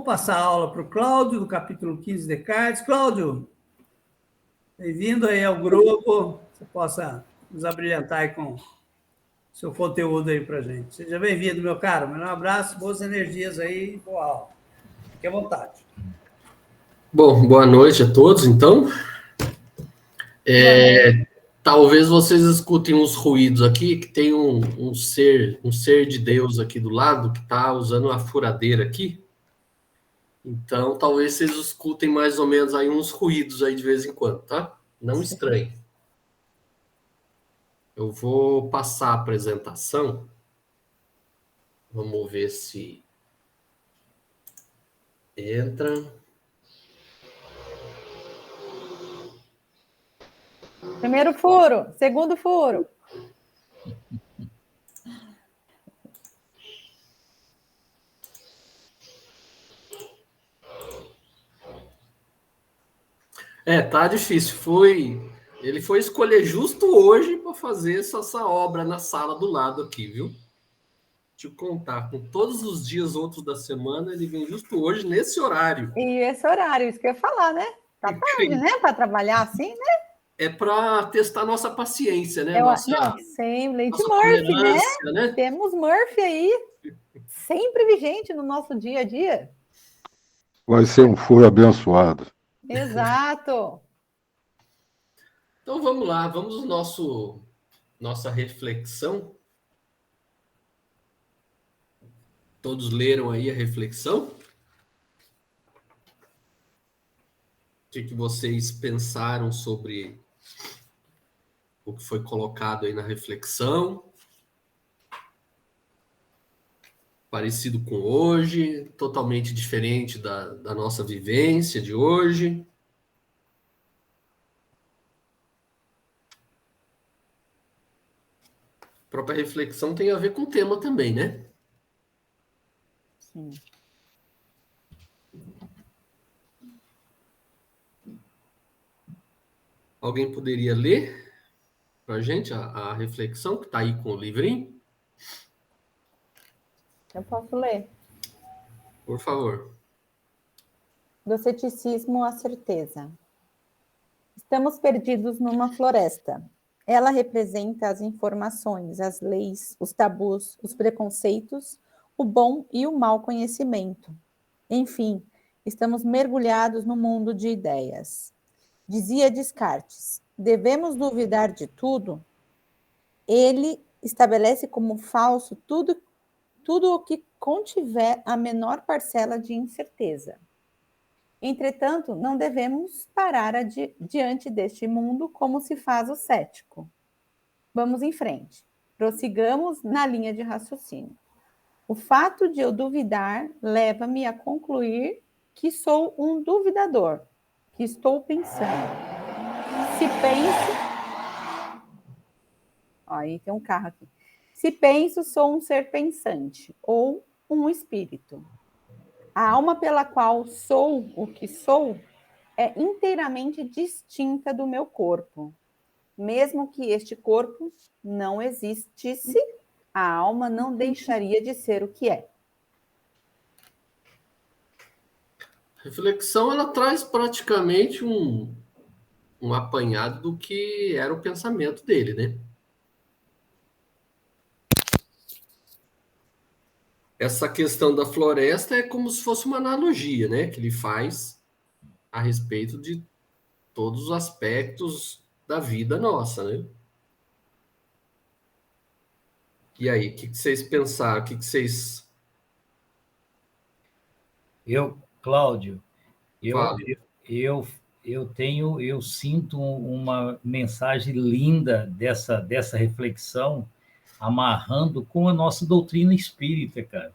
passar a aula para o Cláudio, do capítulo 15 de Descartes. Cláudio, bem-vindo aí ao grupo. Você possa nos abrilhantar aí com o seu conteúdo aí para a gente. Seja bem-vindo, meu caro. Um abraço, boas energias aí, boa aula. Fique à vontade. Bom, boa noite a todos, então. Talvez vocês escutem uns ruídos aqui, que tem um ser de Deus aqui do lado, que está usando uma furadeira aqui. Então, talvez vocês escutem mais ou menos aí uns ruídos aí de vez em quando, tá? Não estranhe. Eu vou passar a apresentação. Vamos ver se entra. Primeiro furo, segundo furo. Tá difícil. Ele foi escolher justo hoje para fazer essa obra na sala do lado aqui, viu? Te contar, com todos os dias outros da semana, ele vem justo hoje, nesse horário. E esse horário, isso que eu ia falar, né? Tá tarde, né? Para trabalhar assim, né? É para testar nossa paciência, né? Não, sem Lady Murphy, né? Temos Murphy aí, sempre vigente no nosso dia a dia. Vai ser um furo abençoado. Exato. Então vamos lá, vamos nossa reflexão. Todos leram aí a reflexão? O que vocês pensaram sobre o que foi colocado aí na reflexão? Parecido com hoje, totalmente diferente da nossa vivência de hoje. A própria reflexão tem a ver com o tema também, né? Sim. Alguém poderia ler para a gente a reflexão que está aí com o livrinho? Eu posso ler. Por favor. Do ceticismo à certeza. Estamos perdidos numa floresta. Ela representa as informações, as leis, os tabus, os preconceitos, o bom e o mau conhecimento. Enfim, estamos mergulhados no mundo de ideias. Dizia Descartes, devemos duvidar de tudo? Ele estabelece como falso tudo o que contiver a menor parcela de incerteza. Entretanto, não devemos parar diante deste mundo como se faz o cético. Vamos em frente. Prossigamos na linha de raciocínio. O fato de eu duvidar leva-me a concluir que sou um duvidador, que estou pensando. Se penso... Aí tem um carro aqui. Se penso, sou um ser pensante ou um espírito. A alma pela qual sou o que sou é inteiramente distinta do meu corpo. Mesmo que este corpo não existisse, a alma não deixaria de ser o que é. A reflexão, ela traz praticamente um apanhado do que era o pensamento dele, né? Essa questão da floresta é como se fosse uma analogia, né? Que ele faz a respeito de todos os aspectos da vida nossa, né? E aí, o que vocês pensaram? O que vocês... Cláudio, eu sinto uma mensagem linda dessa reflexão, amarrando com a nossa doutrina espírita, cara.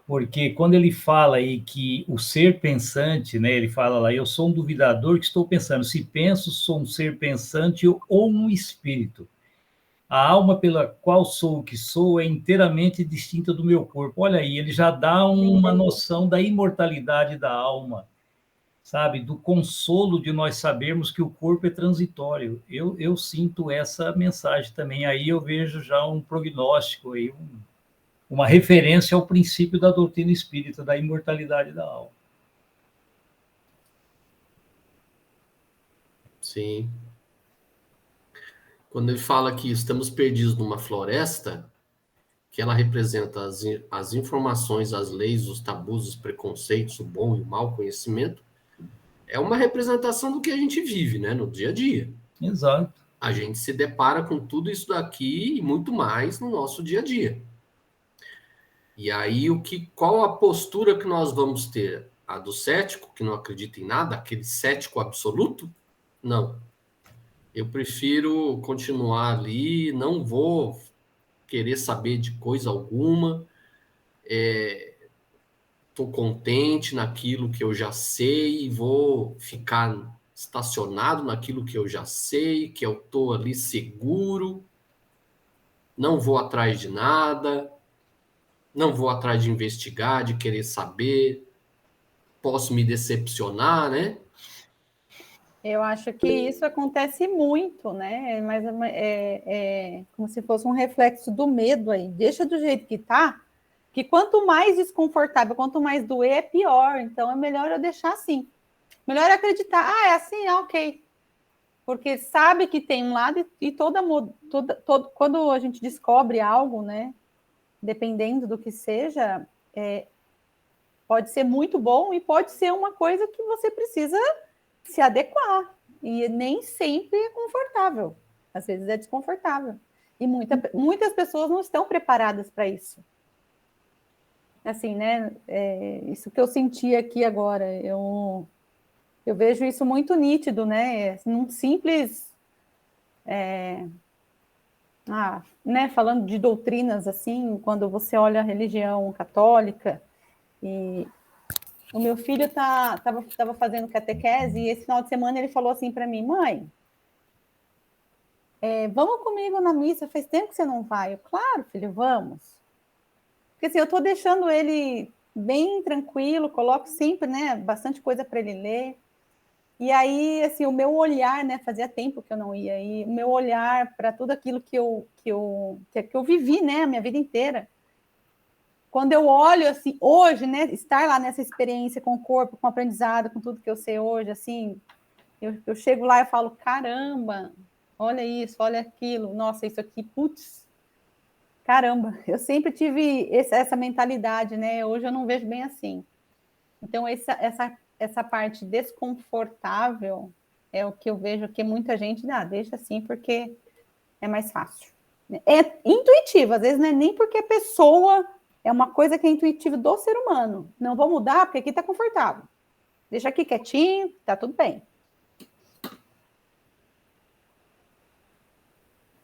Porque quando ele fala aí que o ser pensante, né, ele fala lá, eu sou um duvidador que estou pensando, se penso, sou um ser pensante ou um espírito. A alma pela qual sou o que sou é inteiramente distinta do meu corpo. Olha aí, ele já dá uma noção da imortalidade da alma, sabe? Do consolo de nós sabermos que o corpo é transitório. Eu sinto essa mensagem também. Aí eu vejo já um prognóstico, aí, uma referência ao princípio da doutrina espírita, da imortalidade da alma. Sim. Quando ele fala que estamos perdidos numa floresta, que ela representa as informações, as leis, os tabus, os preconceitos, o bom e o mau conhecimento, é uma representação do que a gente vive, né, no dia a dia. Exato. A gente se depara com tudo isso daqui e muito mais no nosso dia a dia. E aí, qual a postura que nós vamos ter? A do cético, que não acredita em nada, aquele cético absoluto? Não. Eu prefiro continuar ali, não vou querer saber de coisa alguma, estou contente naquilo que eu já sei, vou ficar estacionado naquilo que eu já sei, que eu estou ali seguro, não vou atrás de nada, não vou atrás de investigar, de querer saber, posso me decepcionar, né? Eu acho que isso acontece muito, né? Mas como se fosse um reflexo do medo aí. Deixa do jeito que tá, que quanto mais desconfortável, quanto mais doer, é pior. Então é melhor eu deixar assim. Melhor acreditar, é assim, ok. Porque sabe que tem um lado e quando a gente descobre algo, né? Dependendo do que seja, pode ser muito bom e pode ser uma coisa que você precisa se adequar. E nem sempre é confortável. Às vezes é desconfortável. E muitas pessoas não estão preparadas para isso. Assim, né? Isso que eu senti aqui agora. Eu vejo isso muito nítido, né? Num simples... né? Falando de doutrinas, assim, quando você olha a religião católica e... O meu filho estava fazendo catequese e esse final de semana ele falou assim para mim, mãe, vamos comigo na missa, faz tempo que você não vai. Eu, claro, filho, vamos. Porque assim, eu estou deixando ele bem tranquilo, coloco sempre, né, bastante coisa para ele ler. E aí, assim, o meu olhar, né, fazia tempo que eu não ia, e o meu olhar para tudo aquilo que eu vivi, né, a minha vida inteira. Quando eu olho, assim, hoje, né, estar lá nessa experiência com o corpo, com o aprendizado, com tudo que eu sei hoje, assim, eu chego lá e falo, caramba, olha isso, olha aquilo, nossa, isso aqui, putz, caramba, eu sempre tive essa mentalidade, né, hoje eu não vejo bem assim. Então, essa parte desconfortável é o que eu vejo que muita gente deixa assim, porque é mais fácil. É intuitivo, às vezes não é nem porque a pessoa... É uma coisa que é intuitiva do ser humano. Não vou mudar porque aqui está confortável. Deixa aqui quietinho, tá tudo bem.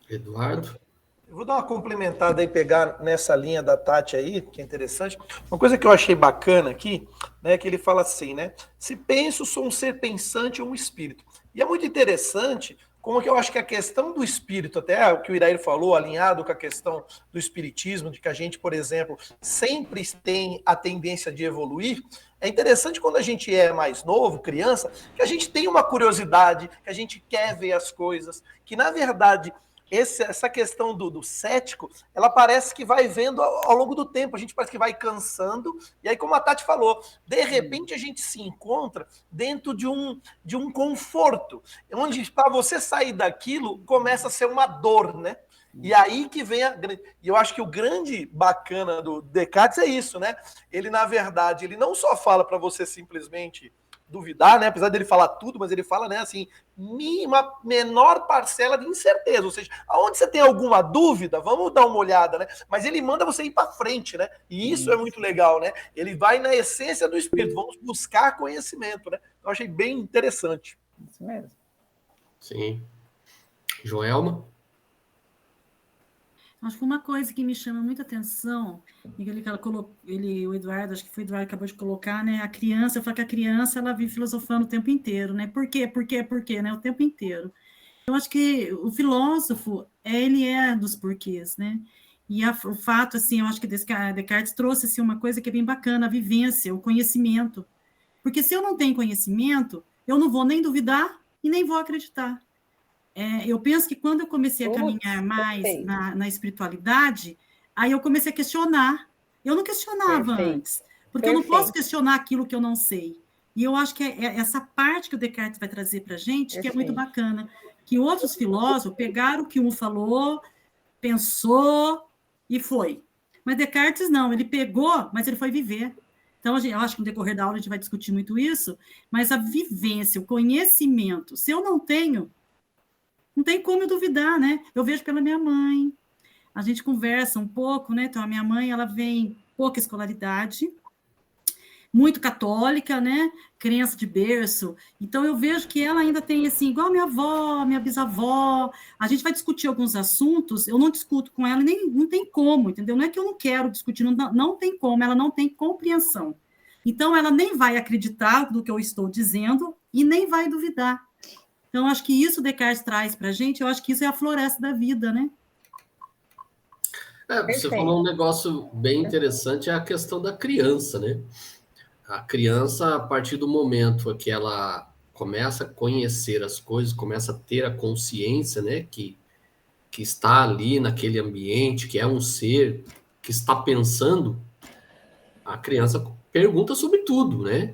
Eduardo? Eu vou dar uma complementada e pegar nessa linha da Tati aí, que é interessante. Uma coisa que eu achei bacana aqui, né, que ele fala assim, né? Se penso, sou um ser pensante ou um espírito. E é muito interessante como que eu acho que a questão do espírito, até o que o Irair falou, alinhado com a questão do espiritismo, de que a gente, por exemplo, sempre tem a tendência de evoluir, é interessante quando a gente é mais novo, criança, que a gente tem uma curiosidade, que a gente quer ver as coisas, que na verdade... Essa questão do cético, ela parece que vai vendo ao longo do tempo, a gente parece que vai cansando, e aí como a Tati falou, de repente a gente se encontra dentro de um conforto, onde para você sair daquilo começa a ser uma dor, né? E aí que vem e eu acho que o grande bacana do Descartes é isso, né? Ele, na verdade, ele não só fala para você simplesmente duvidar, né? Apesar dele falar tudo, mas ele fala, né, assim, uma menor parcela de incerteza, ou seja, aonde você tem alguma dúvida, vamos dar uma olhada, né? Mas ele manda você ir para frente, né? E isso é muito legal, né? Ele vai na essência do espírito, vamos buscar conhecimento, né? Eu achei bem interessante. Isso mesmo. Sim. Joelma? Acho que uma coisa que me chama muita atenção, o Eduardo, acho que foi o Eduardo que acabou de colocar, né? A criança, eu falo que a criança, ela vive filosofando o tempo inteiro, né? Por quê, né? O tempo inteiro. Eu acho que o filósofo, ele é dos porquês, né? E o fato, assim, eu acho que Descartes trouxe, assim, uma coisa que é bem bacana, a vivência, o conhecimento. Porque se eu não tenho conhecimento, eu não vou nem duvidar e nem vou acreditar. Eu penso que quando eu comecei a caminhar mais na espiritualidade, Aí eu comecei a questionar. Eu não questionava Perfeito. antes, porque eu não Perfeito. posso questionar aquilo que eu não sei. E eu acho que é essa parte que o Descartes vai trazer para a gente que é muito Perfeito. bacana, que outros filósofos pegaram o que um falou, pensou e foi. Mas Descartes não, ele pegou, mas ele foi viver. Então, eu acho que no decorrer da aula a gente vai discutir muito isso, mas a vivência, o conhecimento, se eu não tenho, não tem como eu duvidar, né? Eu vejo pela minha mãe, a gente conversa um pouco, né? Então, a minha mãe, ela vem pouca escolaridade, muito católica, né? Crença de berço. Então, eu vejo que ela ainda tem, assim, igual a minha avó, minha bisavó. A gente vai discutir alguns assuntos, eu não discuto com ela, nem não tem como, entendeu? Não é que eu não quero discutir, não tem como, ela não tem compreensão. Então, ela nem vai acreditar no que eu estou dizendo e nem vai duvidar. Então, acho que isso o Descartes traz para a gente, eu acho que isso é a floresta da vida, né? Você Perfeito. falou um negócio bem interessante, é a questão da criança, né? A criança, a partir do momento que ela começa a conhecer as coisas, começa a ter a consciência, né, que está ali naquele ambiente, que é um ser que está pensando, a criança pergunta sobre tudo, né?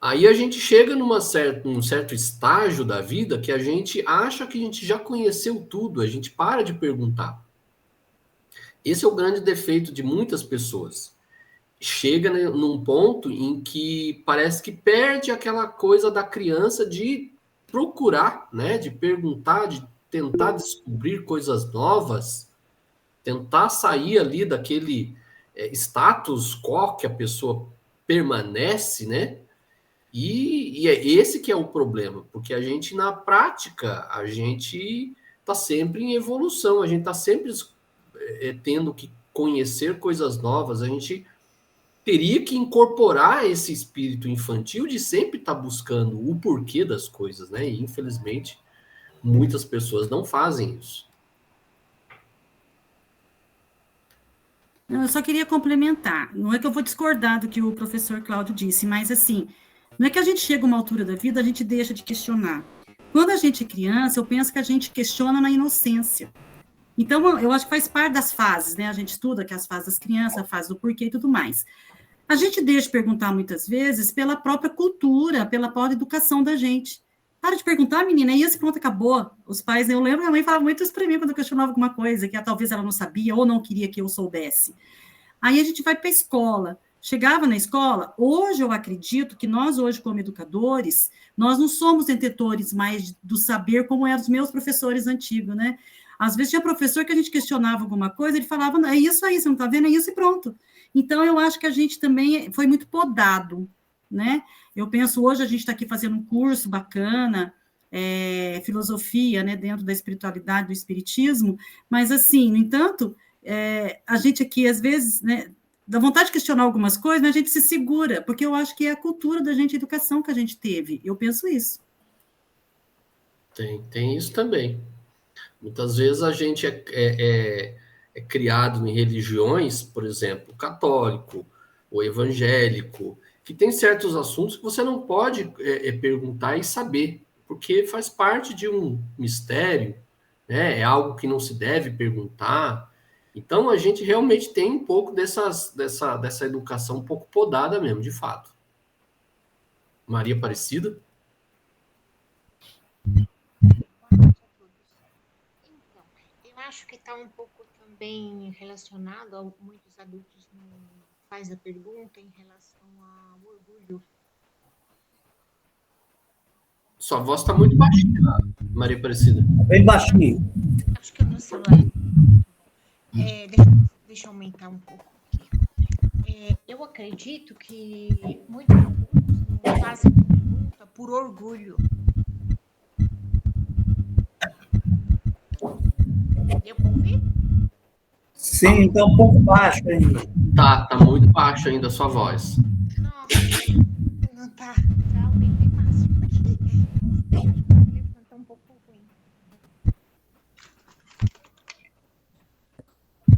Aí a gente chega num certo estágio da vida que a gente acha que a gente já conheceu tudo, a gente para de perguntar. Esse é o grande defeito de muitas pessoas. Chega num ponto em que parece que perde aquela coisa da criança de procurar, né, de perguntar, de tentar descobrir coisas novas, tentar sair ali daquele status quo que a pessoa permanece, né? E é esse que é o problema, porque a gente, na prática, a gente está sempre em evolução, a gente está sempre tendo que conhecer coisas novas, a gente teria que incorporar esse espírito infantil de sempre estar buscando o porquê das coisas, né? E, infelizmente, muitas pessoas não fazem isso. Eu só queria complementar. Não é que eu vou discordar do que o professor Cláudio disse, mas assim, não é que a gente chega a uma altura da vida, a gente deixa de questionar. Quando a gente é criança, eu penso que a gente questiona na inocência. Então, eu acho que faz parte das fases, né? A gente estuda que as fases das crianças, a fase do porquê e tudo mais. A gente deixa de perguntar muitas vezes pela própria cultura, pela própria educação da gente. Para de perguntar, menina, e esse pronto, acabou. Os pais, eu lembro, minha mãe falava muito isso para mim quando eu questionava alguma coisa, que talvez ela não sabia ou não queria que eu soubesse. Aí a gente vai para a escola. Chegava na escola, hoje eu acredito que nós hoje, como educadores, nós não somos detentores mais do saber como eram os meus professores antigos, né? Às vezes tinha professor que a gente questionava alguma coisa, ele falava, é isso aí, você não está vendo, é isso e pronto. Então, eu acho que a gente também foi muito podado, né? Eu penso, hoje a gente está aqui fazendo um curso bacana, filosofia, né, dentro da espiritualidade, do espiritismo, mas assim, no entanto, a gente aqui, às vezes, né, dá vontade de questionar algumas coisas, mas a gente se segura, porque eu acho que é a cultura da gente, a educação que a gente teve, eu penso isso. Tem isso também. Muitas vezes a gente é criado em religiões, por exemplo, católico ou evangélico, que tem certos assuntos que você não pode perguntar e saber, porque faz parte de um mistério, né? É algo que não se deve perguntar. Então, a gente realmente tem um pouco dessa educação um pouco podada mesmo, de fato. Maria Aparecida? Eu acho que está um pouco também relacionado a muitos adultos não faz a pergunta em relação ao orgulho. Sua voz está muito baixinha, Maria Aparecida. Bem baixinho. Acho que é o meu celular. Deixa eu aumentar um pouco aqui. Eu acredito que muitos adultos não fazem pergunta por orgulho. Deu para ouvir? Sim, está um pouco baixo ainda. Tá muito baixo ainda a sua voz. Nossa, não tá. Já aumentei máximo aqui. O telefone tá um pouco ruim.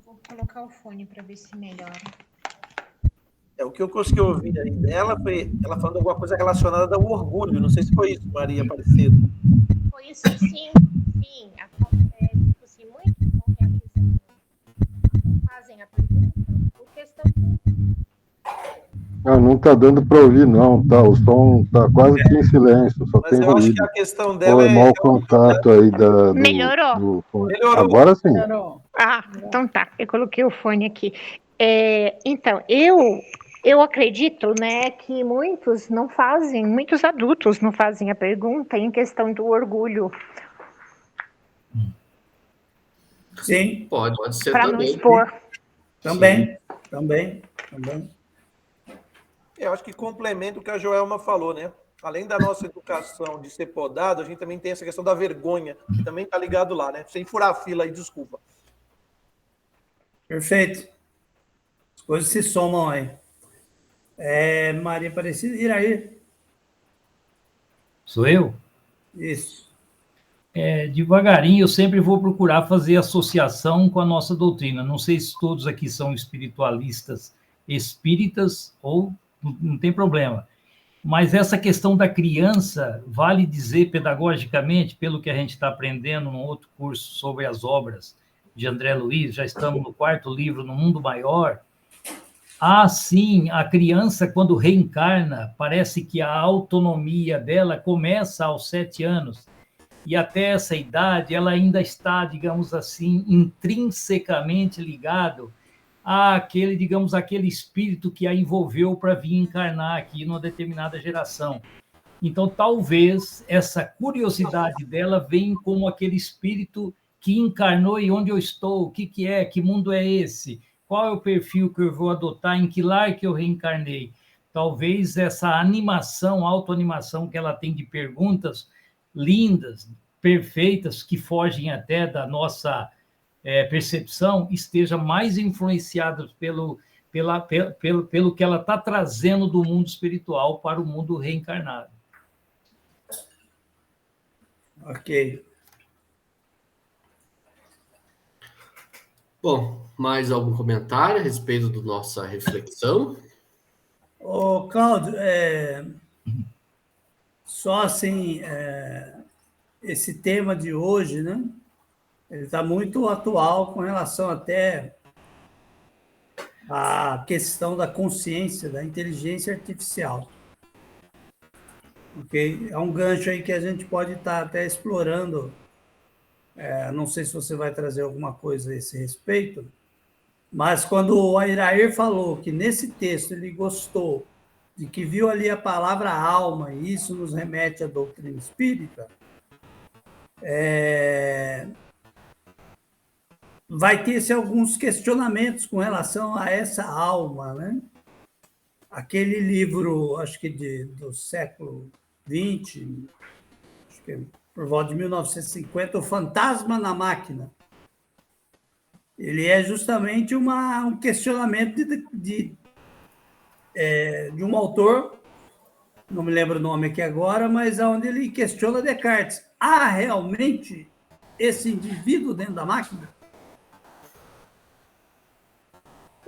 Vou colocar o fone para ver se melhora. O que eu consegui ouvir aí dela foi ela falando alguma coisa relacionada ao orgulho. Não sei se foi isso, Maria Aparecida. Foi isso, sim. Acontece, tipo assim, muito estão realizando Não está dando para ouvir, não. Tá, o som está quase que em silêncio, só Mas tem eu acho que ruído. a questão Ou dela é mau contato aí do Melhorou? fone. Melhorou. Agora sim. Ah, então tá. Eu coloquei o fone aqui. Então, eu acredito, né, que muitos adultos não fazem a pergunta em questão do orgulho, Sim, Pode ser para não também. expor. também. Eu acho que complementa o que a Joelma falou, né? Além da nossa educação de ser podado, a gente também tem essa questão da vergonha, que também está ligado lá, né? Sem furar a fila aí, desculpa. Perfeito. As coisas se somam aí. Maria Aparecida, Iraí. Sou eu? Isso. Devagarinho, eu sempre vou procurar fazer associação com a nossa doutrina. Não sei se todos aqui são espiritualistas espíritas ou não tem problema. Mas essa questão da criança, vale dizer pedagogicamente, pelo que a gente está aprendendo num outro curso sobre as obras de André Luiz, já estamos no 4º livro, No Mundo Maior. Sim, a criança, quando reencarna, parece que a autonomia dela começa aos 7 anos. E até essa idade, ela ainda está, digamos assim, intrinsecamente ligado aquele espírito que a envolveu para vir encarnar aqui numa determinada geração. Então, talvez essa curiosidade dela venha como aquele espírito que encarnou e onde eu estou, o que é, que mundo é esse, qual é o perfil que eu vou adotar, em que lar que eu reencarnei. Talvez essa animação, autoanimação que ela tem de perguntas lindas, perfeitas, que fogem até da nossa percepção, esteja mais influenciada pelo que ela está trazendo do mundo espiritual para o mundo reencarnado. Ok. Bom, mais algum comentário a respeito da nossa reflexão? Ô, Cláudio, só assim, esse tema de hoje, né? Ele está muito atual com relação até à questão da consciência, da inteligência artificial. Ok? É um gancho aí que a gente pode estar até explorando. Não sei se você vai trazer alguma coisa a esse respeito, mas quando o Airair falou que nesse texto ele gostou de que viu ali a palavra alma, e isso nos remete à doutrina espírita, vai ter alguns questionamentos com relação a essa alma, né? Aquele livro, acho que do século XX, acho que por volta de 1950, O Fantasma na Máquina. Ele é justamente um questionamento de um autor, não me lembro o nome aqui agora, mas onde ele questiona Descartes. Há realmente esse indivíduo dentro da máquina?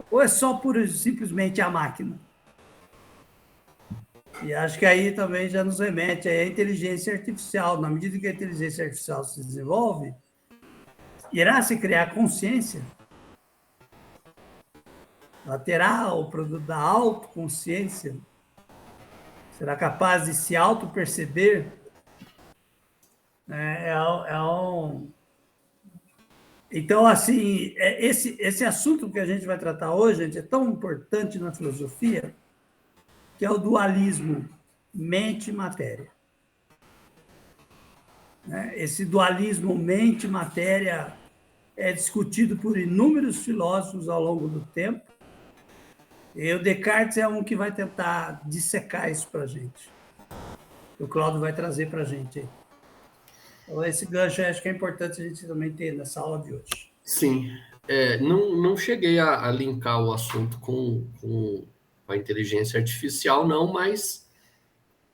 Ou é só simplesmente a máquina? E acho que aí também já nos remete à inteligência artificial. Na medida que a inteligência artificial se desenvolve, irá se criar consciência? Ela terá o produto da autoconsciência? Será capaz de se auto-perceber? Então, assim, esse assunto que a gente vai tratar hoje, gente, é tão importante na filosofia, que é o dualismo mente e matéria. Esse dualismo mente e matéria é discutido por inúmeros filósofos ao longo do tempo, e o Descartes é um que vai tentar dissecar isso para a gente. O Cláudio vai trazer para a gente aí. Então, esse gancho acho que é importante a gente também ter nessa aula de hoje. Sim. Não cheguei a linkar o assunto com a inteligência artificial, não, mas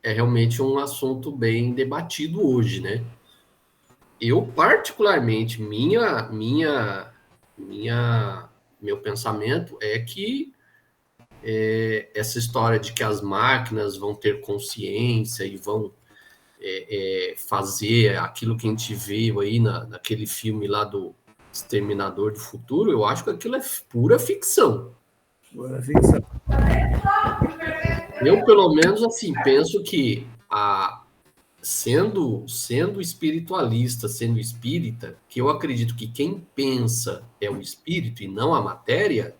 é realmente um assunto bem debatido hoje, né? Eu, particularmente, meu pensamento é que essa história de que as máquinas vão ter consciência e vão fazer aquilo que a gente viu aí naquele filme lá do Exterminador do Futuro, eu acho que aquilo é pura ficção. Pura ficção. Eu, pelo menos, assim, penso que sendo espiritualista, sendo espírita, que eu acredito que quem pensa é o espírito e não a matéria,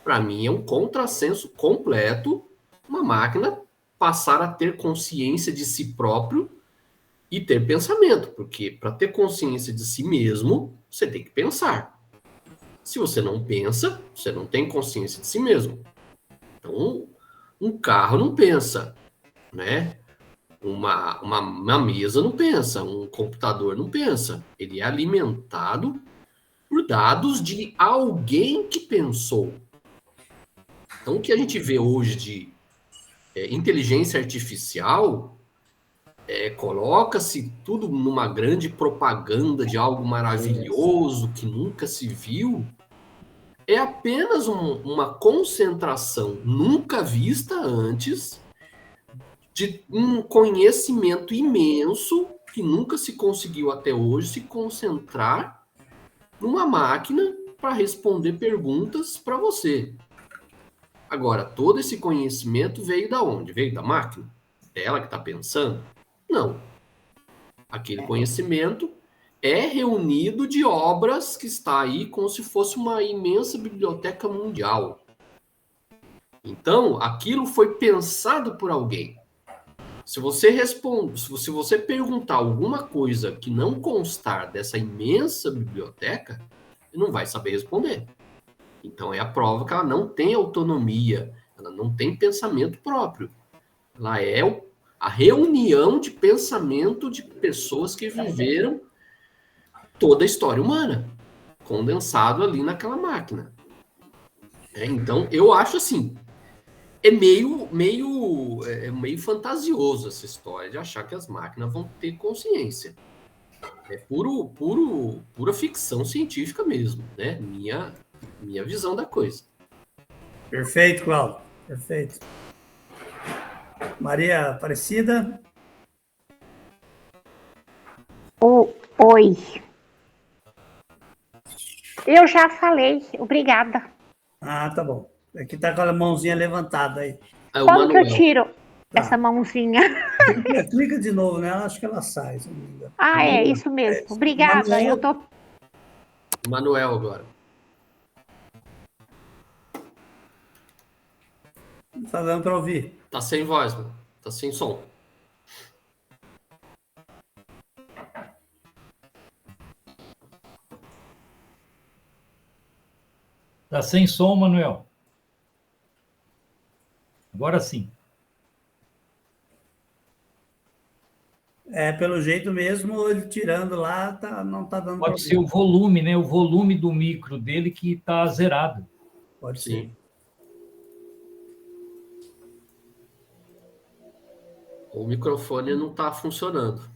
para mim é um contrassenso completo uma máquina passar a ter consciência de si próprio e ter pensamento, porque para ter consciência de si mesmo, você tem que pensar. Se você não pensa, você não tem consciência de si mesmo. Então, um carro não pensa, né? Uma mesa não pensa, um computador não pensa. Ele é alimentado por dados de alguém que pensou. Então, o que a gente vê hoje de inteligência artificial coloca-se tudo numa grande propaganda de algo maravilhoso que nunca se viu. É apenas uma concentração nunca vista antes de um conhecimento imenso que nunca se conseguiu até hoje se concentrar numa máquina para responder perguntas para você. Agora, todo esse conhecimento veio da onde? Veio da máquina? Dela que está pensando? Não. Aquele conhecimento é reunido de obras que está aí como se fosse uma imensa biblioteca mundial. Então, aquilo foi pensado por alguém. Se você perguntar alguma coisa que não constar dessa imensa biblioteca, ele não vai saber responder. Então é a prova que ela não tem autonomia, ela não tem pensamento próprio. Ela é a reunião de pensamento de pessoas que viveram toda a história humana, condensado ali naquela máquina. Então eu acho assim, é meio fantasioso essa história de achar que as máquinas vão ter consciência. É pura ficção científica mesmo, né? Minha visão da coisa. Perfeito, Cláudio. Perfeito. Maria Aparecida? Oi. Eu já falei, obrigada. Ah, tá bom. Aqui tá com a mãozinha levantada aí. Como que eu tiro essa mãozinha? Clica de novo nela, acho que ela sai. Se não me engano. É isso mesmo. Obrigada. Manuel. Eu tô. Manuel agora. Não tá dando para ouvir. Tá sem voz, mano. Tá sem som. Tá sem som, Manuel. Agora sim. Pelo jeito mesmo, ele tirando lá, não tá dando. Pode ser o volume, né? O volume do micro dele que tá zerado. Pode ser. O microfone não tá funcionando.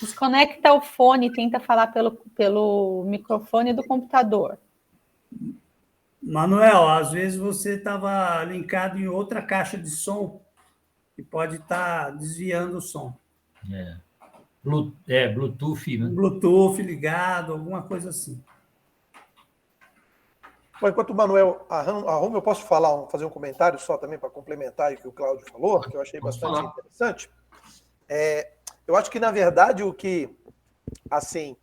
Desconecta o fone, tenta falar pelo microfone do computador. Manuel, às vezes você estava linkado em outra caixa de som e pode estar desviando o som. Bluetooth, né? Bluetooth ligado, alguma coisa assim. Bom, enquanto o Manuel arruma, eu posso fazer um comentário só também para complementar o que o Cláudio falou, que eu achei bastante interessante. Eu acho que, na verdade, o que, assim,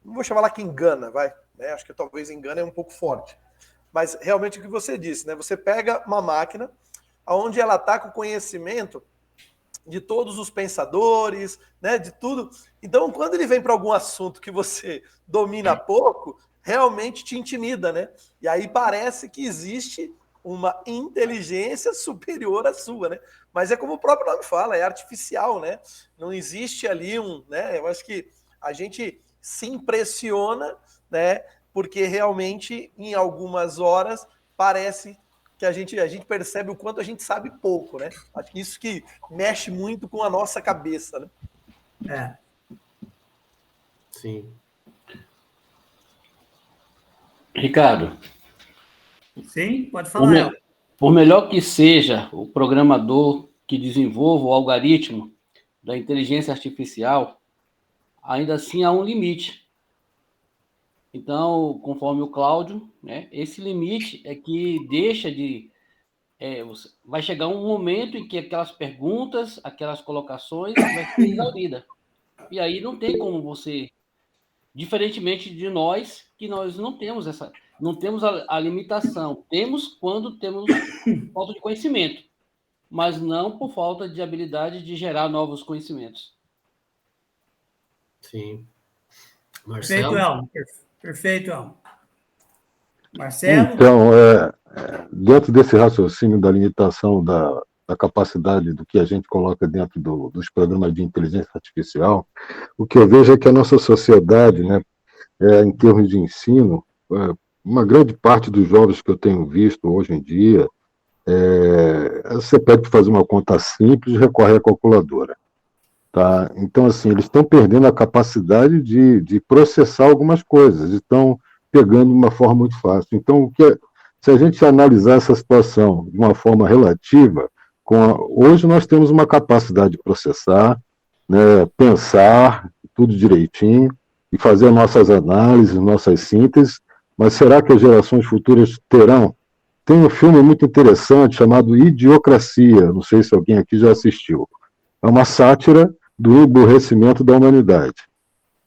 não vou chamar lá que engana, né? Acho que talvez engana é um pouco forte. Mas realmente o que você disse, né? Você pega uma máquina onde ela está com conhecimento de todos os pensadores, né? De tudo. Então, quando ele vem para algum assunto que você domina pouco, realmente te intimida, né? E aí parece que existe uma inteligência superior à sua, né? Mas é como o próprio nome fala, é artificial, né? Não existe ali né? Eu acho que a gente se impressiona, né? Porque realmente, em algumas horas, parece que a gente percebe o quanto a gente sabe pouco, né? Acho que isso que mexe muito com a nossa cabeça, né? Sim. Ricardo. Sim, pode falar. Por melhor que seja o programador que desenvolva o algoritmo da inteligência artificial, ainda assim há um limite. Então, conforme o Cláudio, né, esse limite é que deixa de vai chegar um momento em que aquelas perguntas, aquelas colocações vai ser exaurida. E aí não tem como você, diferentemente de nós, que nós não temos a limitação. Temos quando temos falta de conhecimento, mas não por falta de habilidade de gerar novos conhecimentos. Sim. Perfeito, Marcelo? Elmo. Perfeito, Elmo. Marcelo? Então, dentro desse raciocínio da limitação da capacidade do que a gente coloca dentro dos programas de inteligência artificial, o que eu vejo é que a nossa sociedade, né, em termos de ensino, uma grande parte dos jovens que eu tenho visto hoje em dia, você pede para fazer uma conta simples e recorre à calculadora. Tá? Então, assim, eles estão perdendo a capacidade de processar algumas coisas, estão pegando de uma forma muito fácil. Então, se a gente analisar essa situação de uma forma relativa, hoje nós temos uma capacidade de processar, né, pensar tudo direitinho e fazer nossas análises, nossas sínteses, mas será que as gerações futuras terão? Tem um filme muito interessante chamado Idiocracia, não sei se alguém aqui já assistiu. É uma sátira do emburrecimento da humanidade.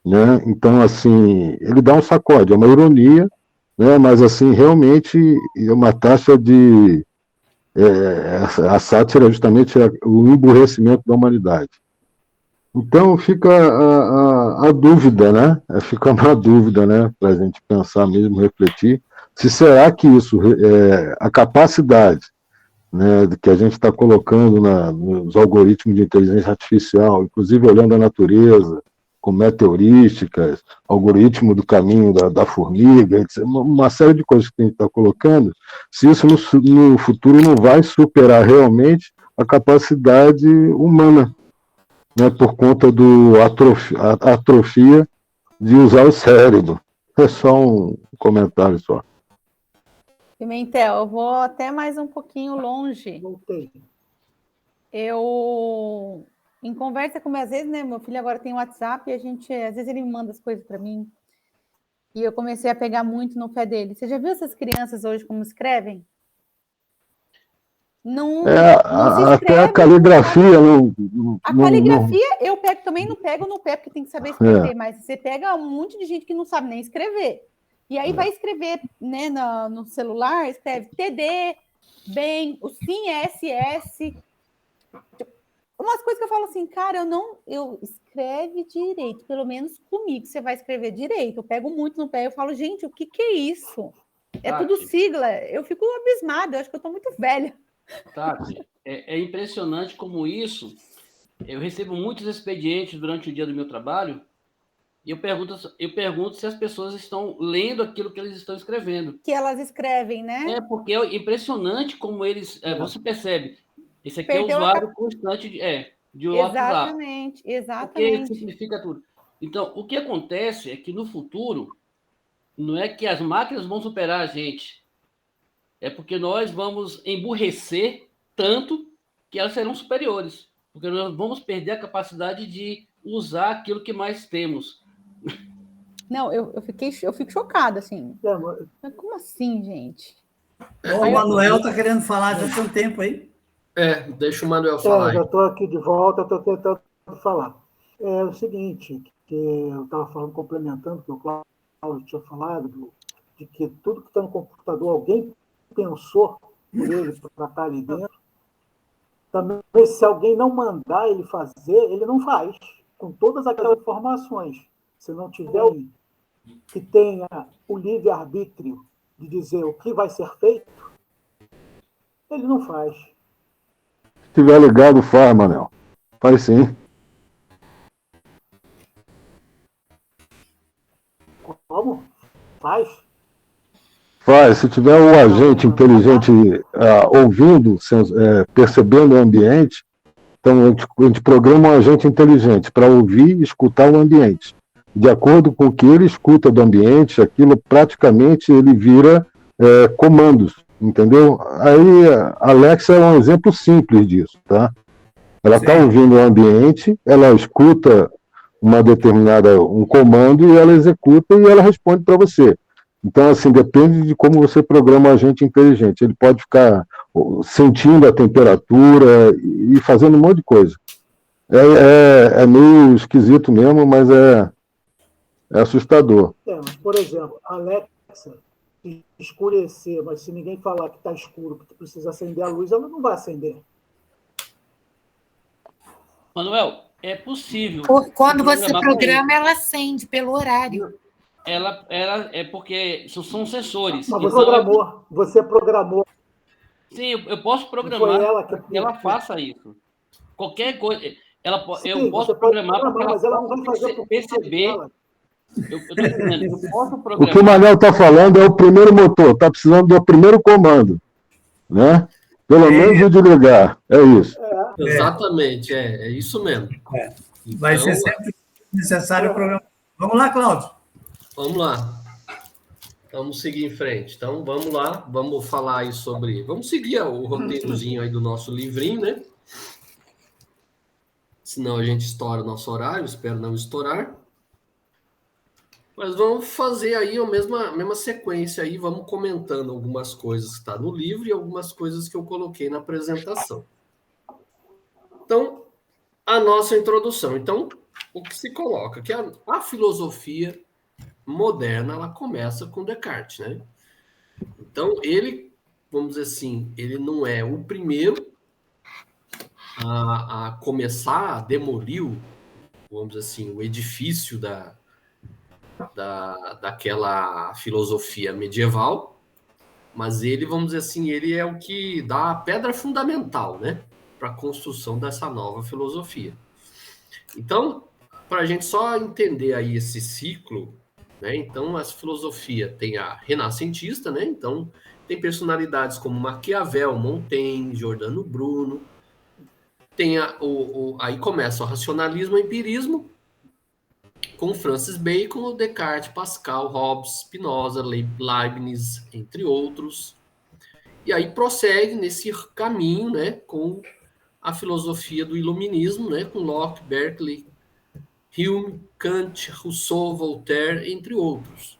Né? Então, assim, ele dá um sacode, é uma ironia, né? Mas, assim, realmente é uma taxa de... a sátira é justamente o emburrecimento da humanidade. Então, fica a dúvida, né? Fica uma dúvida, né? Para a gente pensar mesmo, refletir, se será que isso, a capacidade, né, que a gente está colocando nos algoritmos de inteligência artificial, inclusive olhando a natureza, com meteorísticas, algoritmo do caminho da formiga, etc., uma série de coisas que a gente está colocando, se isso no futuro não vai superar realmente a capacidade humana, né, por conta da atrofia de usar o cérebro. É só um comentário só. Pimentel, eu vou até mais um pouquinho longe. Voltei. Em conversa com às vezes, né? Meu filho agora tem WhatsApp e às vezes ele me manda as coisas para mim. E eu comecei a pegar muito no pé dele. Você já viu essas crianças hoje como escrevem? Não se até a escreve. caligrafia. A caligrafia eu pego também, não pego no pé, porque tem que saber escrever, mas você pega um monte de gente que não sabe nem escrever. E aí vai escrever, né, no celular, escreve TD, bem, o sim é SS. Umas coisas que eu falo assim, cara, eu escreve direito, pelo menos comigo, você vai escrever direito. Eu pego muito no pé, eu falo, gente, o que é isso? É tudo sigla. Eu fico abismada, eu acho que eu tô muito velha. Tati, é impressionante como isso. Eu recebo muitos expedientes durante o dia do meu trabalho e eu pergunto se as pessoas estão lendo aquilo que eles estão escrevendo. Que elas escrevem, né? Porque é impressionante como eles... você percebe, esse aqui é o usuário constante de WhatsApp. Exatamente. Porque simplifica tudo. Então, o que acontece é que no futuro, não é que as máquinas vão superar a gente, é porque nós vamos emburrecer tanto que elas serão superiores. Porque nós vamos perder a capacidade de usar aquilo que mais temos. Não, eu fico chocada, assim. Como assim, gente? O Manuel está querendo falar já tem um tempo aí. Deixa o Manuel falar. Já estou aqui de volta, estou tentando falar. É o seguinte, que eu estava falando, complementando o que o Cláudio tinha falado, de que tudo que está no computador, alguém pensou por ele para estar ali dentro. Também, se alguém não mandar ele fazer, ele não faz, com todas aquelas informações. Se não tiver alguém que tenha o livre-arbítrio de dizer o que vai ser feito, ele não faz. Se tiver ligado, faz, Manel. Faz sim. Como? Faz? Faz. Se tiver um agente inteligente ouvindo, percebendo o ambiente, então a gente programa um agente inteligente para ouvir e escutar o ambiente. De acordo com o que ele escuta do ambiente, aquilo praticamente ele vira comandos, entendeu? Aí a Alexa é um exemplo simples disso, tá? Ela está ouvindo o ambiente, ela escuta um comando e ela executa e ela responde para você. Então, assim, depende de como você programa o agente inteligente. Ele pode ficar sentindo a temperatura e fazendo um monte de coisa. É meio esquisito mesmo, mas é assustador. Mas, por exemplo, a Alexa, se escurecer, mas se ninguém falar que está escuro, que tu precisa acender a luz, ela não vai acender. Manuel, é possível. Quando você programar programa, ela acende pelo horário. Ela é porque são sensores. Mas Então, você programou. sim, eu posso Foi programar ela para que ela faça isso. Qualquer coisa. Eu Sim, posso você pode programar para que mas ela não vai fazer por perceber. dela. Eu estou dizendo, eu posso O que o programar. Manel está falando é o primeiro motor, está precisando do primeiro comando, né? Pelo menos o de ligar, é isso. Exatamente, é isso mesmo. Vai ser sempre necessário o programa. Vamos lá, Cláudio. Vamos lá. Vamos seguir em frente. Então, vamos lá. Vamos falar aí sobre... Vamos seguir o roteirozinho aí do nosso livrinho, né? Senão a gente estoura o nosso horário. Espero não estourar. Mas vamos fazer aí a mesma sequência aí. Vamos comentando algumas coisas que está no livro e algumas coisas que eu coloquei na apresentação. Então, a nossa introdução. Então, o que se coloca? Que a filosofia moderna, ela começa com Descartes, né? Então, ele, vamos dizer assim, ele não é o primeiro a começar a demolir, vamos dizer assim, o edifício daquela filosofia medieval, mas ele, vamos dizer assim, ele é o que dá a pedra fundamental, né? Para a construção dessa nova filosofia. Então, para a gente só entender aí esse ciclo, né? Então, a filosofia tem a renascentista, né? Então, tem personalidades como Maquiavel, Montaigne, Giordano Bruno. Tem aí começa o racionalismo e o empirismo, com Francis Bacon, Descartes, Pascal, Hobbes, Spinoza, Leibniz, entre outros. E aí prossegue nesse caminho, né? Com a filosofia do iluminismo, né? Com Locke, Berkeley, Hume, Kant, Rousseau, Voltaire, entre outros.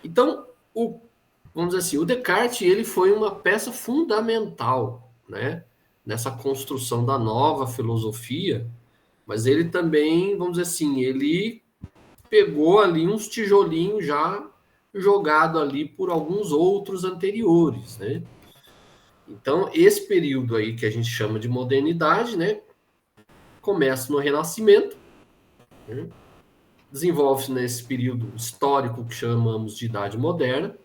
Então, vamos dizer assim, o Descartes ele foi uma peça fundamental, né, nessa construção da nova filosofia, mas ele também, vamos dizer assim, ele pegou ali uns tijolinhos já jogado ali por alguns outros anteriores, né? Então, esse período aí que a gente chama de modernidade, né, começa no Renascimento, né? Desenvolve-se nesse período histórico que chamamos de Idade Moderna,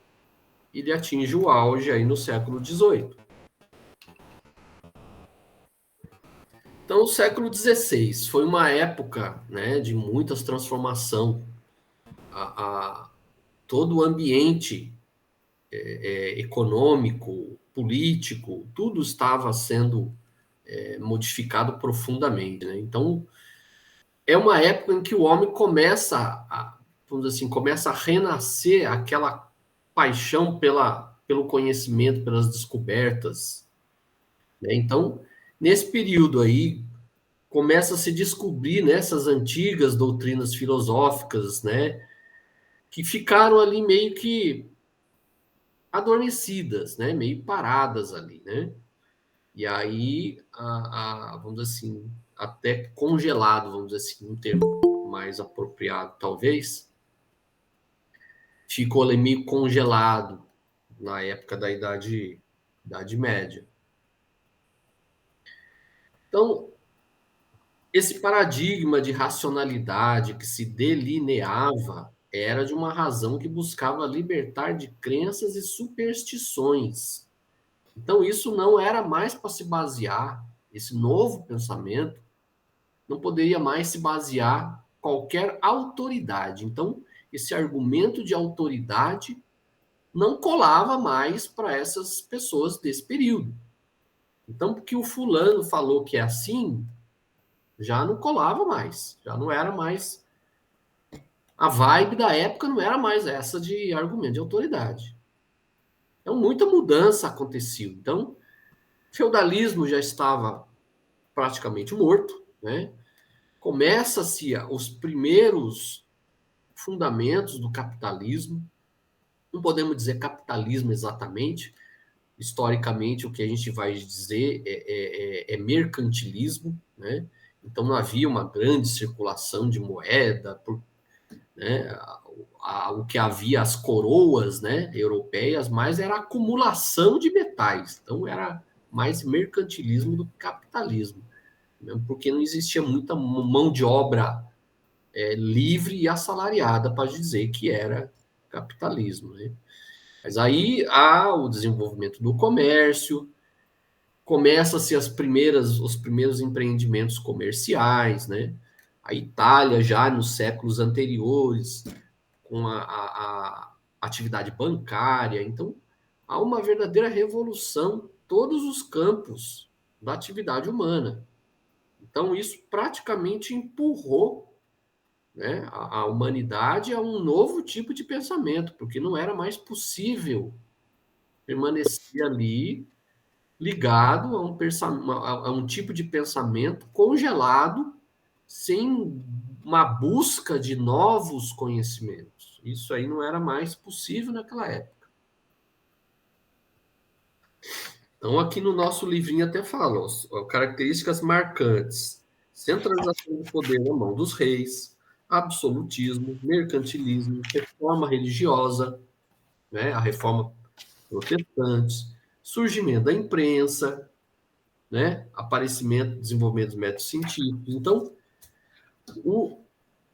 e ele atinge o auge aí no século XVIII. Então, o século XVI foi uma época, né, de muitas transformações. Todo o ambiente econômico, político, tudo estava sendo modificado profundamente, né? Então, é uma época em que o homem vamos dizer assim, começa a renascer aquela paixão pelo conhecimento, pelas descobertas, né? Então, nesse período aí, começa a se descobrir, né, essas antigas doutrinas filosóficas, né, que ficaram ali meio que adormecidas, né, meio paradas ali, né? E aí, vamos dizer assim, até congelado, vamos dizer assim, um termo mais apropriado, talvez, ficou ali meio congelado na época da Idade Média. Então, esse paradigma de racionalidade que se delineava era de uma razão que buscava libertar de crenças e superstições. Então, isso não era mais para se basear, esse novo pensamento não poderia mais se basear qualquer autoridade. Então, esse argumento de autoridade não colava mais para essas pessoas desse período. Então, porque o fulano falou que é assim, já não colava mais, já não era mais... A vibe da época não era mais essa de argumento de autoridade. Então, muita mudança aconteceu. Então, o feudalismo já estava praticamente morto, né? Começa-se os primeiros fundamentos do capitalismo. Não podemos dizer capitalismo exatamente, historicamente, o que a gente vai dizer é mercantilismo, né? Então, não havia uma grande circulação de moeda, né? O que havia, as coroas, né, europeias, mas era acumulação de metais. Então, era mais mercantilismo do que capitalismo, mesmo porque não existia muita mão de obra livre e assalariada para dizer que era capitalismo, né? Mas aí há o desenvolvimento do comércio, começa-se os primeiros empreendimentos comerciais, né? A Itália, já nos séculos anteriores, com a atividade bancária. Então, há uma verdadeira revolução em todos os campos da atividade humana. Então, isso praticamente empurrou, né, a humanidade a um novo tipo de pensamento, porque não era mais possível permanecer ali ligado a um tipo de pensamento congelado, sem uma busca de novos conhecimentos. Isso aí não era mais possível naquela época. Então, aqui no nosso livrinho até fala, características marcantes: centralização do poder na mão dos reis, absolutismo, mercantilismo, reforma religiosa, né, a reforma protestante, surgimento da imprensa, né, aparecimento, desenvolvimento dos métodos científicos. Então, o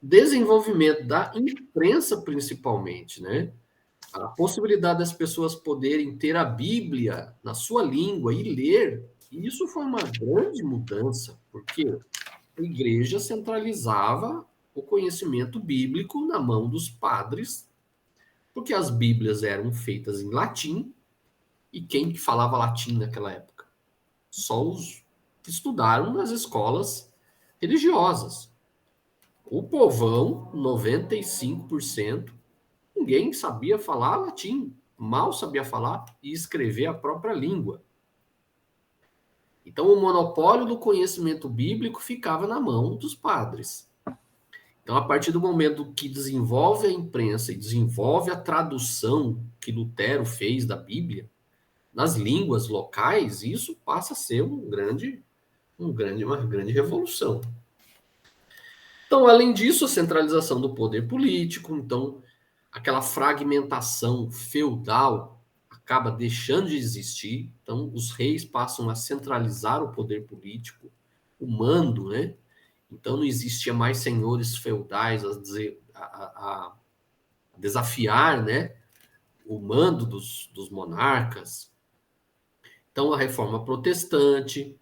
desenvolvimento da imprensa, principalmente, né, a possibilidade das pessoas poderem ter a Bíblia na sua língua e ler, isso foi uma grande mudança, porque a igreja centralizava o conhecimento bíblico na mão dos padres, porque as Bíblias eram feitas em latim, e quem que falava latim naquela época? Só os que estudaram nas escolas religiosas. O povão, 95%, ninguém sabia falar latim, mal sabia falar e escrever a própria língua. Então, o monopólio do conhecimento bíblico ficava na mão dos padres. Então, a partir do momento que desenvolve a imprensa e desenvolve a tradução que Lutero fez da Bíblia nas línguas locais, isso passa a ser uma grande revolução. Então, além disso, a centralização do poder político, então, aquela fragmentação feudal acaba deixando de existir, então os reis passam a centralizar o poder político, o mando, né? Então não existia mais senhores feudais a desafiar, né, o mando dos monarcas. Então a reforma protestante.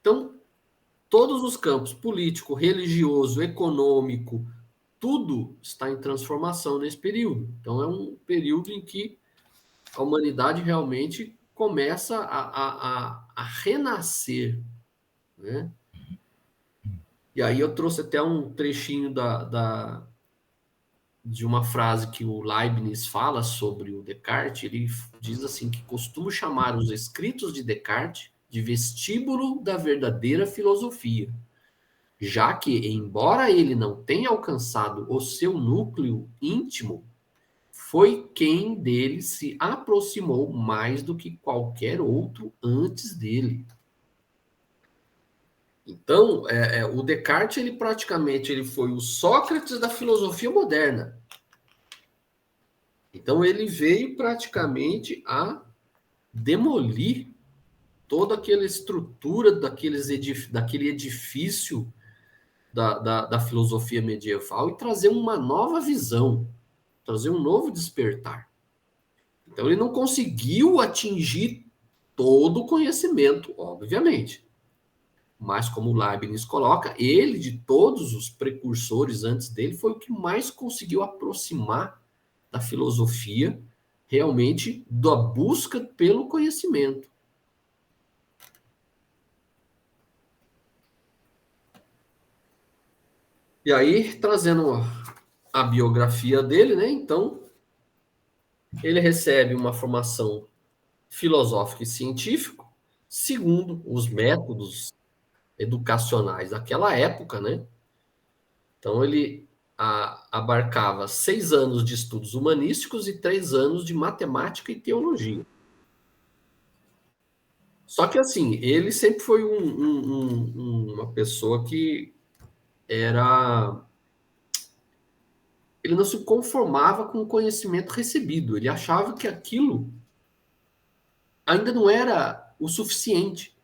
Então, todos os campos, político, religioso, econômico, tudo está em transformação nesse período. Então, é um período em que a humanidade realmente começa a renascer, né? E aí eu trouxe até um trechinho de uma frase que o Leibniz fala sobre o Descartes. Ele diz assim, que costumo chamar os escritos de Descartes de vestíbulo da verdadeira filosofia, já que, embora ele não tenha alcançado o seu núcleo íntimo, foi quem dele se aproximou mais do que qualquer outro antes dele. Então, o Descartes, ele praticamente foi o Sócrates da filosofia moderna. Então, ele veio praticamente a demolir toda aquela estrutura daquele edifício da filosofia medieval e trazer uma nova visão, trazer um novo despertar. Então, ele não conseguiu atingir todo o conhecimento, obviamente. Mas, como o Leibniz coloca, ele, de todos os precursores antes dele, foi o que mais conseguiu aproximar da filosofia, realmente, da busca pelo conhecimento. E aí, trazendo a biografia dele, né? Então, ele recebe uma formação filosófica e científica, segundo os métodos educacionais daquela época, né? Então, ele abarcava 6 anos de estudos humanísticos e 3 anos de matemática e teologia. Só que, assim, ele sempre foi uma pessoa que era... Ele não se conformava com o conhecimento recebido. Ele achava que aquilo ainda não era o suficiente.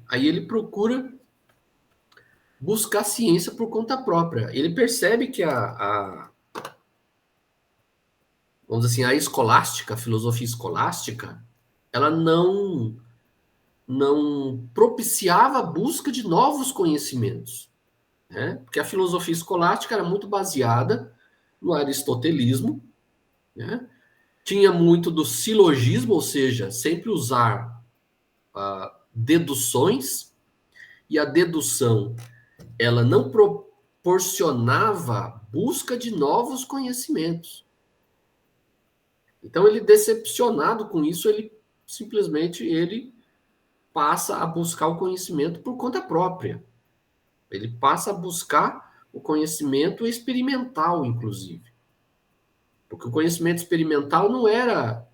Aí ele procura buscar ciência por conta própria. Ele percebe que vamos dizer assim, a escolástica, a filosofia escolástica, ela não propiciava a busca de novos conhecimentos, né? Porque a filosofia escolástica era muito baseada no aristotelismo, né? Tinha muito do silogismo, ou seja, sempre usar deduções, e a dedução ela não proporcionava busca de novos conhecimentos. Então, ele, decepcionado com isso, ele passa a buscar o conhecimento por conta própria. Ele passa a buscar o conhecimento experimental, inclusive. Porque o conhecimento experimental não era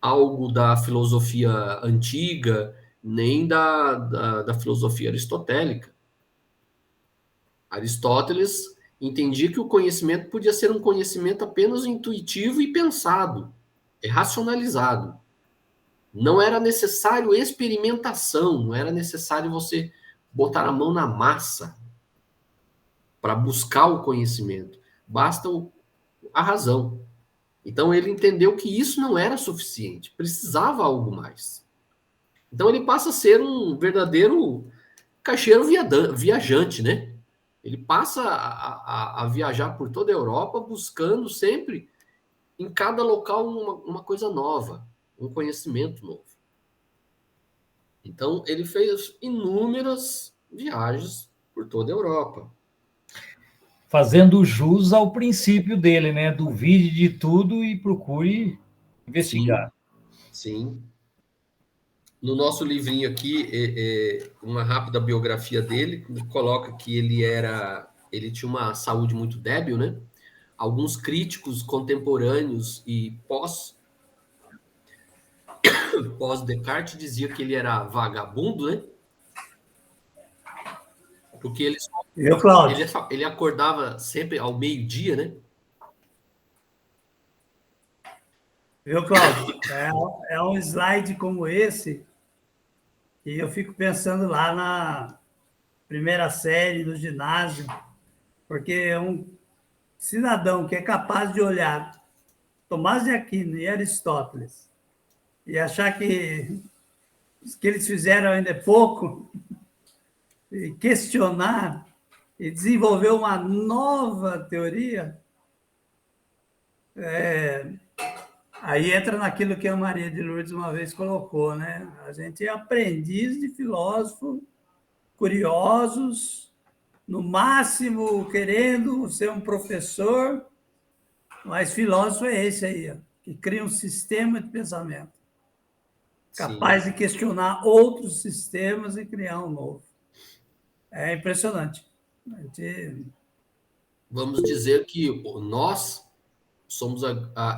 algo da filosofia antiga, nem da filosofia aristotélica. Aristóteles entendia que o conhecimento podia ser um conhecimento apenas intuitivo e pensado, racionalizado. Não era necessário experimentação, não era necessário você botar a mão na massa para buscar o conhecimento. Basta a razão. Então ele entendeu que isso não era suficiente, precisava algo mais. Então ele passa a ser um verdadeiro caixeiro viajante, né? Ele passa a viajar por toda a Europa buscando sempre, em cada local, uma coisa nova, um conhecimento novo. Então, ele fez inúmeras viagens por toda a Europa. Fazendo jus ao princípio dele, né? Duvide de tudo e procure investigar. Sim. No nosso livrinho aqui, uma rápida biografia dele, coloca que ele tinha uma saúde muito débil, né? Alguns críticos contemporâneos e pós-Descartes diziam que ele era vagabundo, né? Porque ele acordava sempre ao meio-dia, né? Viu, Cláudio? É um slide como esse, e eu fico pensando lá na primeira série do ginásio, porque é um cidadão que é capaz de olhar Tomás de Aquino e Aristóteles e achar que o que eles fizeram ainda é pouco, e questionar e desenvolver uma nova teoria, aí entra naquilo que a Maria de Lourdes uma vez colocou, né? A gente é aprendiz de filósofo, curiosos, no máximo querendo ser um professor, mas filósofo é esse aí, ó, que cria um sistema de pensamento, capaz de questionar outros sistemas e criar um novo. É impressionante. Vamos dizer que nós somos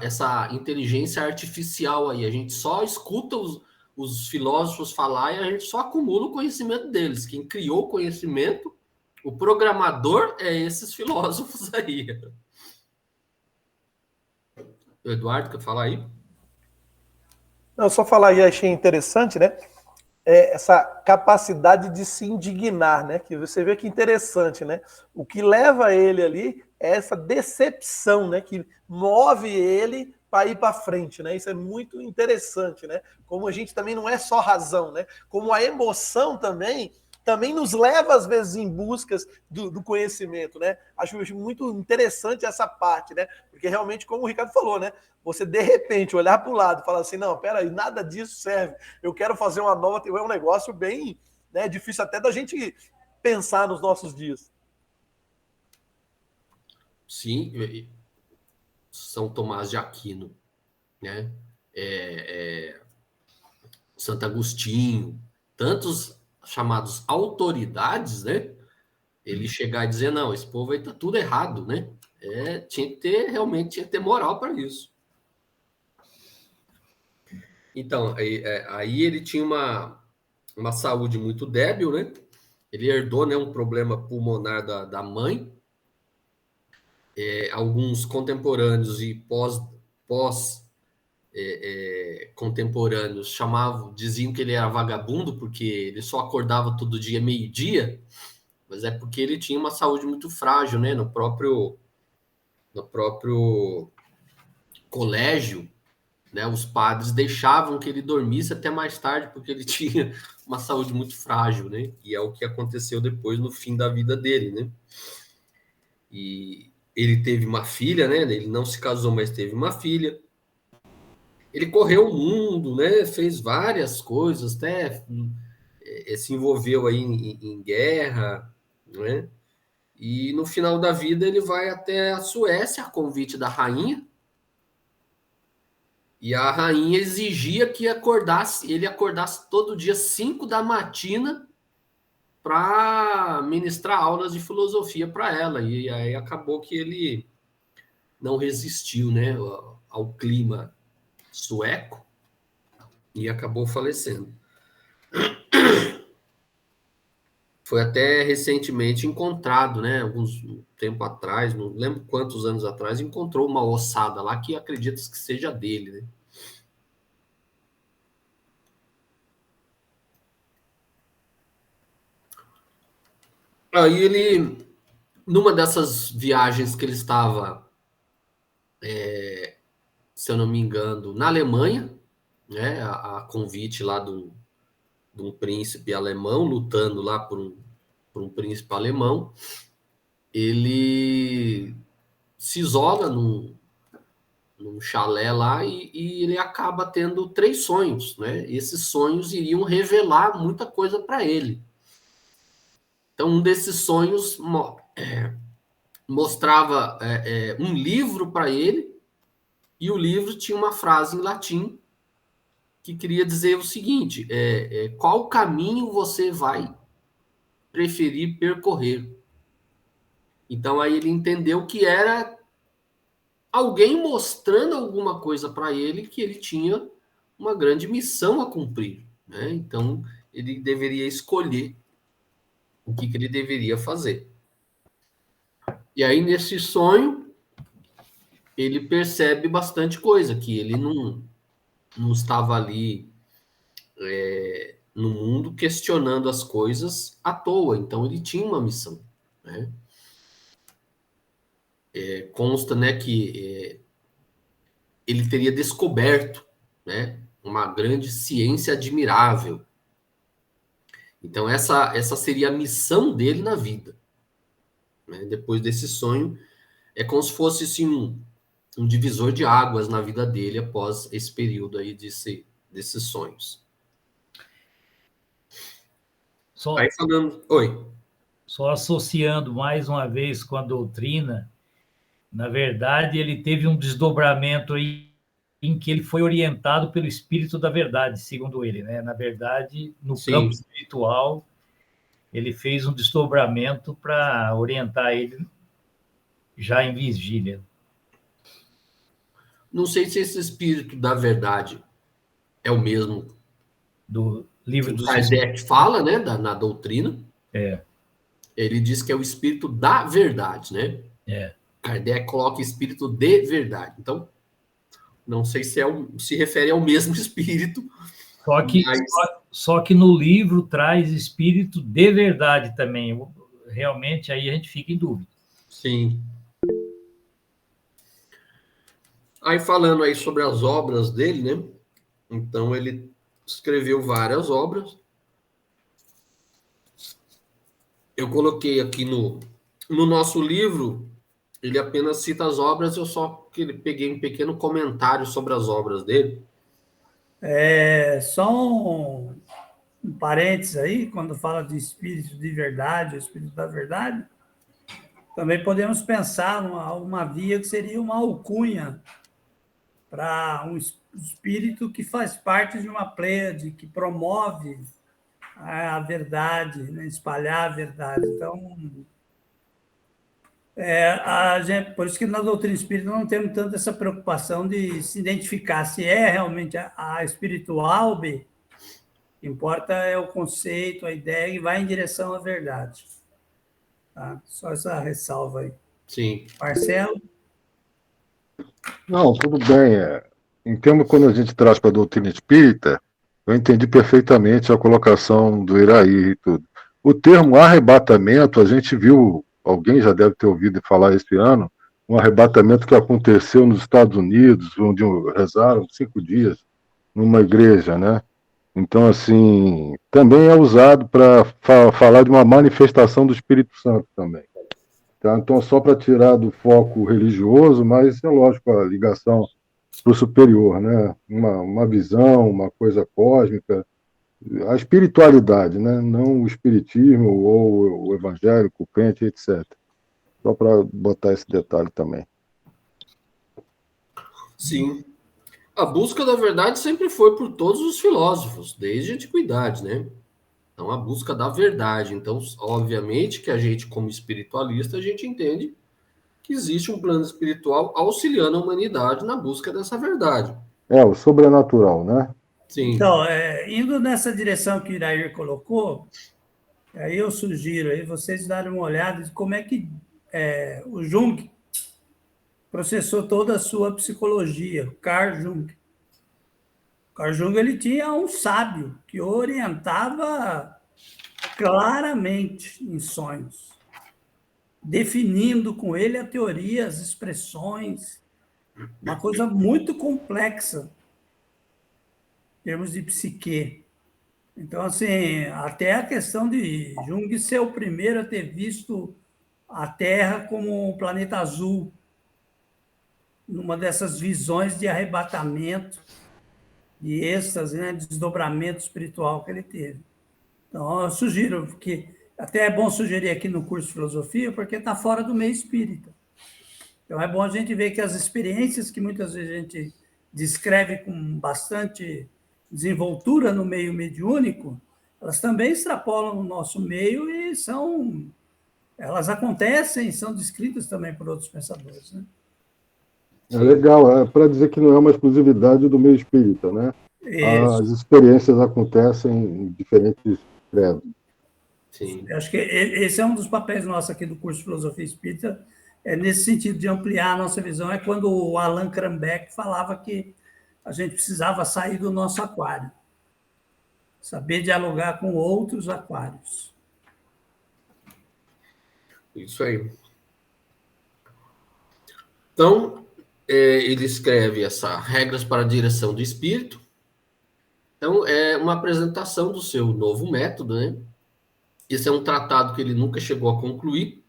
essa inteligência artificial aí. A gente só escuta os filósofos falar e a gente só acumula o conhecimento deles. Quem criou o conhecimento, o programador, é esses filósofos aí. O Eduardo, quer falar aí? Não, só falar aí, achei interessante, né? Essa capacidade de se indignar, né? Que você vê que interessante, né? O que leva ele ali é essa decepção, né? Que move ele para ir para frente, né? Isso é muito interessante, né? Como a gente também não é só razão, né? Como a emoção também nos leva, às vezes, em buscas do conhecimento, né? Acho muito interessante essa parte, né? Porque realmente, como o Ricardo falou, né? Você, de repente, olhar para o lado e falar assim, não, peraí, nada disso serve. Eu quero fazer uma nova... É um negócio bem, né, difícil até da gente pensar nos nossos dias. Sim, São Tomás de Aquino, né? Santo Agostinho, tantos chamados autoridades, né? Ele chegar e dizer, não, esse povo aí tá tudo errado, né? Realmente tinha que ter moral para isso. Então, aí ele tinha uma saúde muito débil, né? Ele herdou, né, um problema pulmonar da mãe. Alguns contemporâneos e contemporâneos diziam que ele era vagabundo porque ele só acordava todo dia meio-dia, mas é porque ele tinha uma saúde muito frágil, né? No próprio colégio, né? Os padres deixavam que ele dormisse até mais tarde porque ele tinha uma saúde muito frágil, né? E é o que aconteceu depois no fim da vida dele, né? E ele teve uma filha, né? Ele não se casou, mas teve uma filha. Ele correu o mundo, né? Fez várias coisas, até se envolveu aí em guerra, né? E no final da vida ele vai até a Suécia a convite da rainha. E a rainha exigia que ele acordasse todo dia 5 da matina para ministrar aulas de filosofia para ela. E aí acabou que ele não resistiu, né, ao clima sueco e acabou falecendo. Foi até recentemente encontrado, né, alguns tempo atrás, não lembro quantos anos atrás, encontrou uma ossada lá que acredita que seja dele, né? Aí ele, numa dessas viagens que ele estava, se eu não me engano, na Alemanha, né, a convite lá de um príncipe alemão, lutando lá por um príncipe alemão, ele se isola num chalé lá e ele acaba tendo 3 sonhos, né? Esses sonhos iriam revelar muita coisa para ele. Então, um desses sonhos mostrava um livro para ele, e o livro tinha uma frase em latim que queria dizer o seguinte: qual caminho você vai preferir percorrer? Então, aí ele entendeu que era alguém mostrando alguma coisa para ele, que ele tinha uma grande missão a cumprir, né? Então, ele deveria escolher o que ele deveria fazer. E aí, nesse sonho, ele percebe bastante coisa, que ele não estava ali no mundo questionando as coisas à toa. Então, ele tinha uma missão, né? Consta, né, que ele teria descoberto, né, uma grande ciência admirável. Então, essa seria a missão dele na vida, né? Depois desse sonho, é como se fosse assim, um divisor de águas na vida dele após esse período aí desses sonhos. Aí falando... Oi. Só associando mais uma vez com a doutrina, na verdade, ele teve um desdobramento aí em que ele foi orientado pelo Espírito da Verdade, segundo ele, né? Na verdade, no campo espiritual, ele fez um desdobramento para orientar ele já em vigília. Não sei se esse Espírito da Verdade é o mesmo do livro do Kardec fala, né, na doutrina. Ele diz que é o Espírito da Verdade, né? Kardec coloca Espírito de Verdade. Então, não sei se refere ao mesmo Espírito. Só que no livro traz Espírito de Verdade também. Realmente, aí a gente fica em dúvida. Sim. Aí falando aí sobre as obras dele, né? Então ele escreveu várias obras. Eu coloquei aqui no nosso livro, ele apenas cita as obras, eu só peguei um pequeno comentário sobre as obras dele. Só um parênteses aí, quando fala de espírito de verdade, o espírito da verdade, também podemos pensar uma via que seria uma alcunha para um espírito que faz parte de uma pleiade, que promove a verdade, né? Espalhar a verdade. Então, Por isso que na doutrina espírita não temos tanto essa preocupação de se identificar se é realmente a espiritual B. O que importa é o conceito, a ideia, e vai em direção à verdade. Tá? Só essa ressalva aí. Sim. Marcelo? Não, tudo bem. Entendo quando a gente traz para a doutrina espírita, eu entendi perfeitamente a colocação do Iraí e tudo. O termo arrebatamento, a gente viu, alguém já deve ter ouvido falar esse ano, um arrebatamento que aconteceu nos Estados Unidos, onde rezaram 5 dias numa igreja, né? Então, assim, também é usado para falar de uma manifestação do Espírito Santo também. Tá? Então, só para tirar do foco religioso, mas é lógico, a ligação para o superior, né? Uma visão, uma coisa cósmica, a espiritualidade, né? Não o espiritismo ou o evangélico, o crente, etc. Só para botar esse detalhe também. Sim. A busca da verdade sempre foi por todos os filósofos, desde a antiguidade, né? Então, a busca da verdade. Então, obviamente que a gente, como espiritualista, a gente entende que existe um plano espiritual auxiliando a humanidade na busca dessa verdade. O sobrenatural, né? Sim. Então, indo nessa direção que o Irair colocou, aí eu sugiro aí vocês darem uma olhada de como é que o Jung processou toda a sua psicologia, o Carl Jung. O Carl Jung ele tinha um sábio que orientava claramente em sonhos, definindo com ele a teoria, as expressões, uma coisa muito complexa em termos de psique. Então, assim, até a questão de Jung ser o primeiro a ter visto a Terra como um planeta azul, numa dessas visões de arrebatamento, de êxtase, né, de desdobramento espiritual que ele teve. Então, eu sugiro que, até é bom sugerir aqui no curso de filosofia, porque está fora do meio espírita. Então, é bom a gente ver que as experiências que muitas vezes a gente descreve com bastante desenvoltura no meio mediúnico, elas também extrapolam no nosso meio e elas acontecem, são descritas também por outros pensadores, né? É legal, para dizer que não é uma exclusividade do meio espírita, né? Isso. As experiências acontecem em diferentes credos. Sim. Eu acho que esse é um dos papéis nossos aqui do curso de Filosofia Espírita, nesse sentido de ampliar a nossa visão, é quando o Allan Kardec falava que a gente precisava sair do nosso aquário, saber dialogar com outros aquários. Isso aí. Então, ele escreve essa regras para a direção do espírito. Então, é uma apresentação do seu novo método, né? Esse é um tratado que ele nunca chegou a concluir.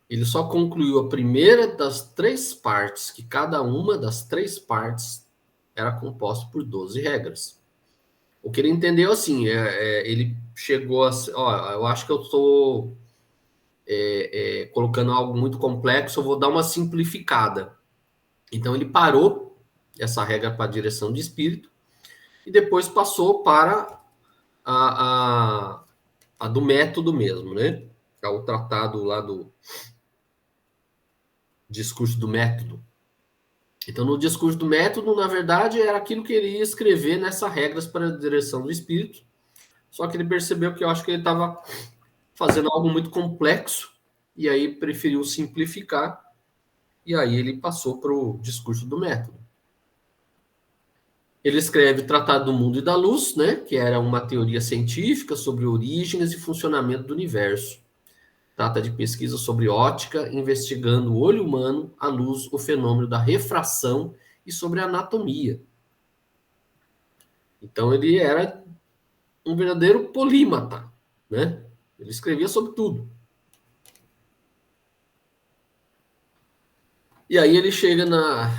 Ele só concluiu a primeira das 3 partes, que cada uma das 3 partes era composta por 12 regras. O que ele entendeu, assim, ele chegou a... eu acho que eu estou colocando algo muito complexo, eu vou dar uma simplificada. Então, ele parou essa regra para a direção de espírito e depois passou para a do método mesmo, né? É o tratado lá do discurso do método. Então, no discurso do método, na verdade, era aquilo que ele ia escrever nessas regras para a direção do espírito. Só que ele percebeu que eu acho que ele estava fazendo algo muito complexo e aí preferiu simplificar e aí ele passou para o discurso do método. Ele escreve Tratado do Mundo e da Luz, né, que era uma teoria científica sobre origens e funcionamento do universo. Trata de pesquisa sobre ótica, investigando o olho humano, a luz, o fenômeno da refração e sobre a anatomia. Então ele era um verdadeiro polímata, né? Ele escrevia sobre tudo. E aí ele chega na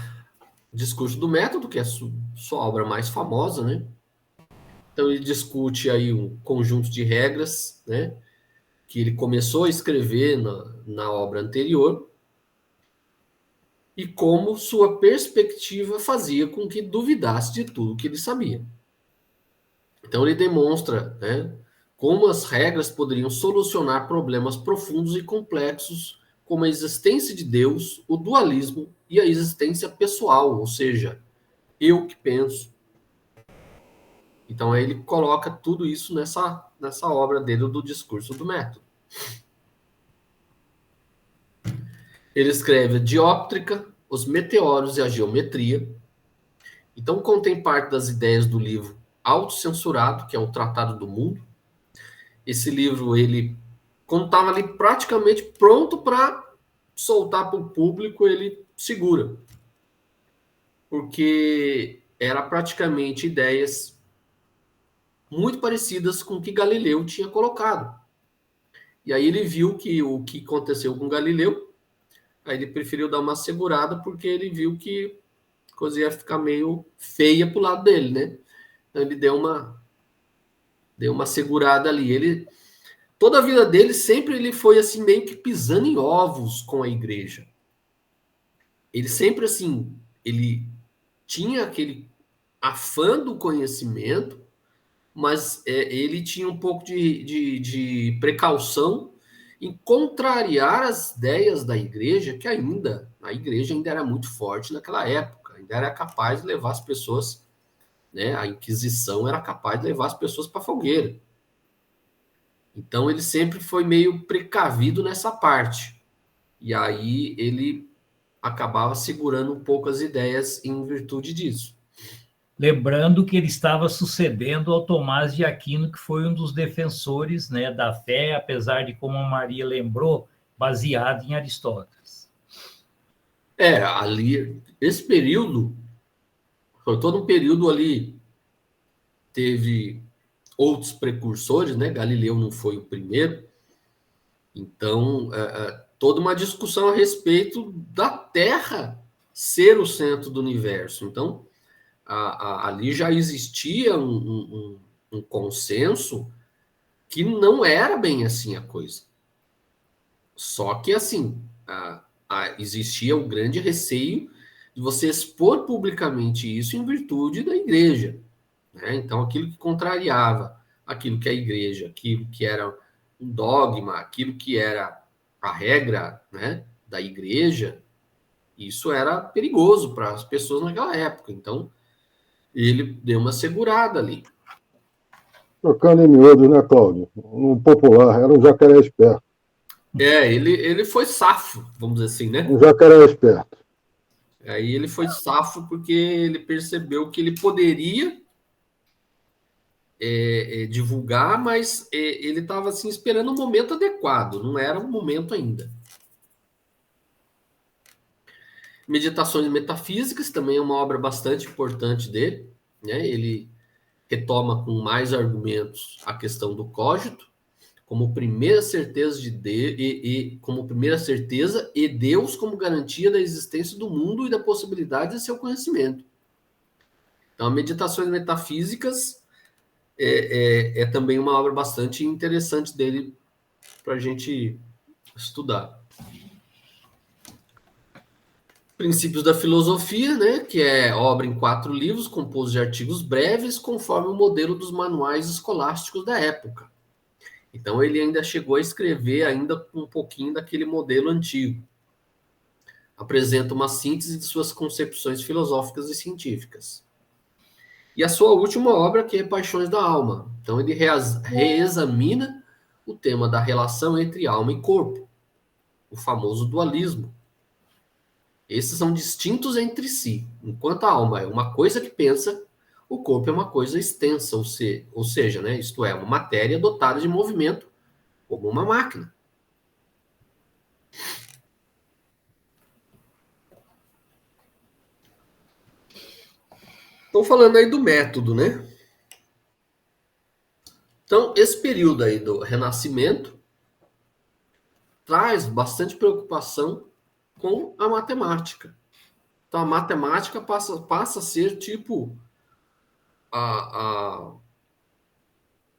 Discurso do Método, que é sua obra mais famosa, né? Então ele discute aí um conjunto de regras, né? Que ele começou a escrever na obra anterior e como sua perspectiva fazia com que duvidasse de tudo que ele sabia. Então ele demonstra, né, como as regras poderiam solucionar problemas profundos e complexos como a existência de Deus, o dualismo e a existência pessoal, ou seja, eu que penso. Então aí ele coloca tudo isso nessa obra dele do Discurso do Método. Ele escreve a dióptrica, os meteoros e a geometria. Então contém parte das ideias do livro autocensurado, que é o Tratado do Mundo. Esse livro, ele, quando estava ali praticamente pronto para soltar para o público, ele segura. Porque era praticamente ideias muito parecidas com o que Galileu tinha colocado. E aí ele viu que o que aconteceu com Galileu, aí ele preferiu dar uma segurada, porque ele viu que a coisa ia ficar meio feia pro lado dele, né? Então ele deu uma segurada ali. Toda a vida dele, sempre ele foi assim, meio que pisando em ovos com a igreja. Ele sempre assim, ele tinha aquele afã do conhecimento, mas ele tinha um pouco de precaução em contrariar as ideias da igreja, que a igreja ainda era muito forte naquela época, ainda era capaz de levar as pessoas, né? A Inquisição era capaz de levar as pessoas para a fogueira. Então ele sempre foi meio precavido nessa parte. E aí ele acabava segurando um pouco as ideias em virtude disso. Lembrando que ele estava sucedendo ao Tomás de Aquino, que foi um dos defensores, né, da fé, apesar de, como a Maria lembrou, baseado em Aristóteles. Ali, esse período, foi todo um período ali, teve outros precursores, né? Galileu não foi o primeiro. Então, toda uma discussão a respeito da Terra ser o centro do universo. Então, ali já existia um consenso que não era bem assim a coisa. Só que, assim, existia o grande receio de você expor publicamente isso em virtude da igreja, né? Então, aquilo que contrariava aquilo que a igreja, aquilo que era um dogma, aquilo que era a regra, né, da igreja, isso era perigoso para as pessoas naquela época. Então, ele deu uma segurada ali. Tocando em miúdos, né, Cláudio? Um popular, era um jacaré esperto. Ele foi safo, vamos dizer assim, né? Um jacaré esperto. Aí ele foi safo porque ele percebeu que ele poderia divulgar, mas ele estava assim, esperando o momento adequado, não era o momento ainda. Meditações Metafísicas também é uma obra bastante importante dele, né? Ele retoma com mais argumentos a questão do cogito como primeira certeza como primeira certeza e Deus como garantia da existência do mundo e da possibilidade de seu conhecimento. Então, Meditações Metafísicas é também uma obra bastante interessante dele para a gente estudar. Princípios da Filosofia, né, que é obra em 4 livros, composto de artigos breves, conforme o modelo dos manuais escolásticos da época. Então, ele ainda chegou a escrever ainda um pouquinho daquele modelo antigo. Apresenta uma síntese de suas concepções filosóficas e científicas. E a sua última obra, que é Paixões da Alma. Então, ele reexamina o tema da relação entre alma e corpo, o famoso dualismo. Esses são distintos entre si. Enquanto a alma é uma coisa que pensa, o corpo é uma coisa extensa, ou seja, né, isto é, uma matéria dotada de movimento, como uma máquina. Estou falando aí do método, né? Então, esse período aí do Renascimento traz bastante preocupação com a matemática. Então, a matemática passa a ser tipo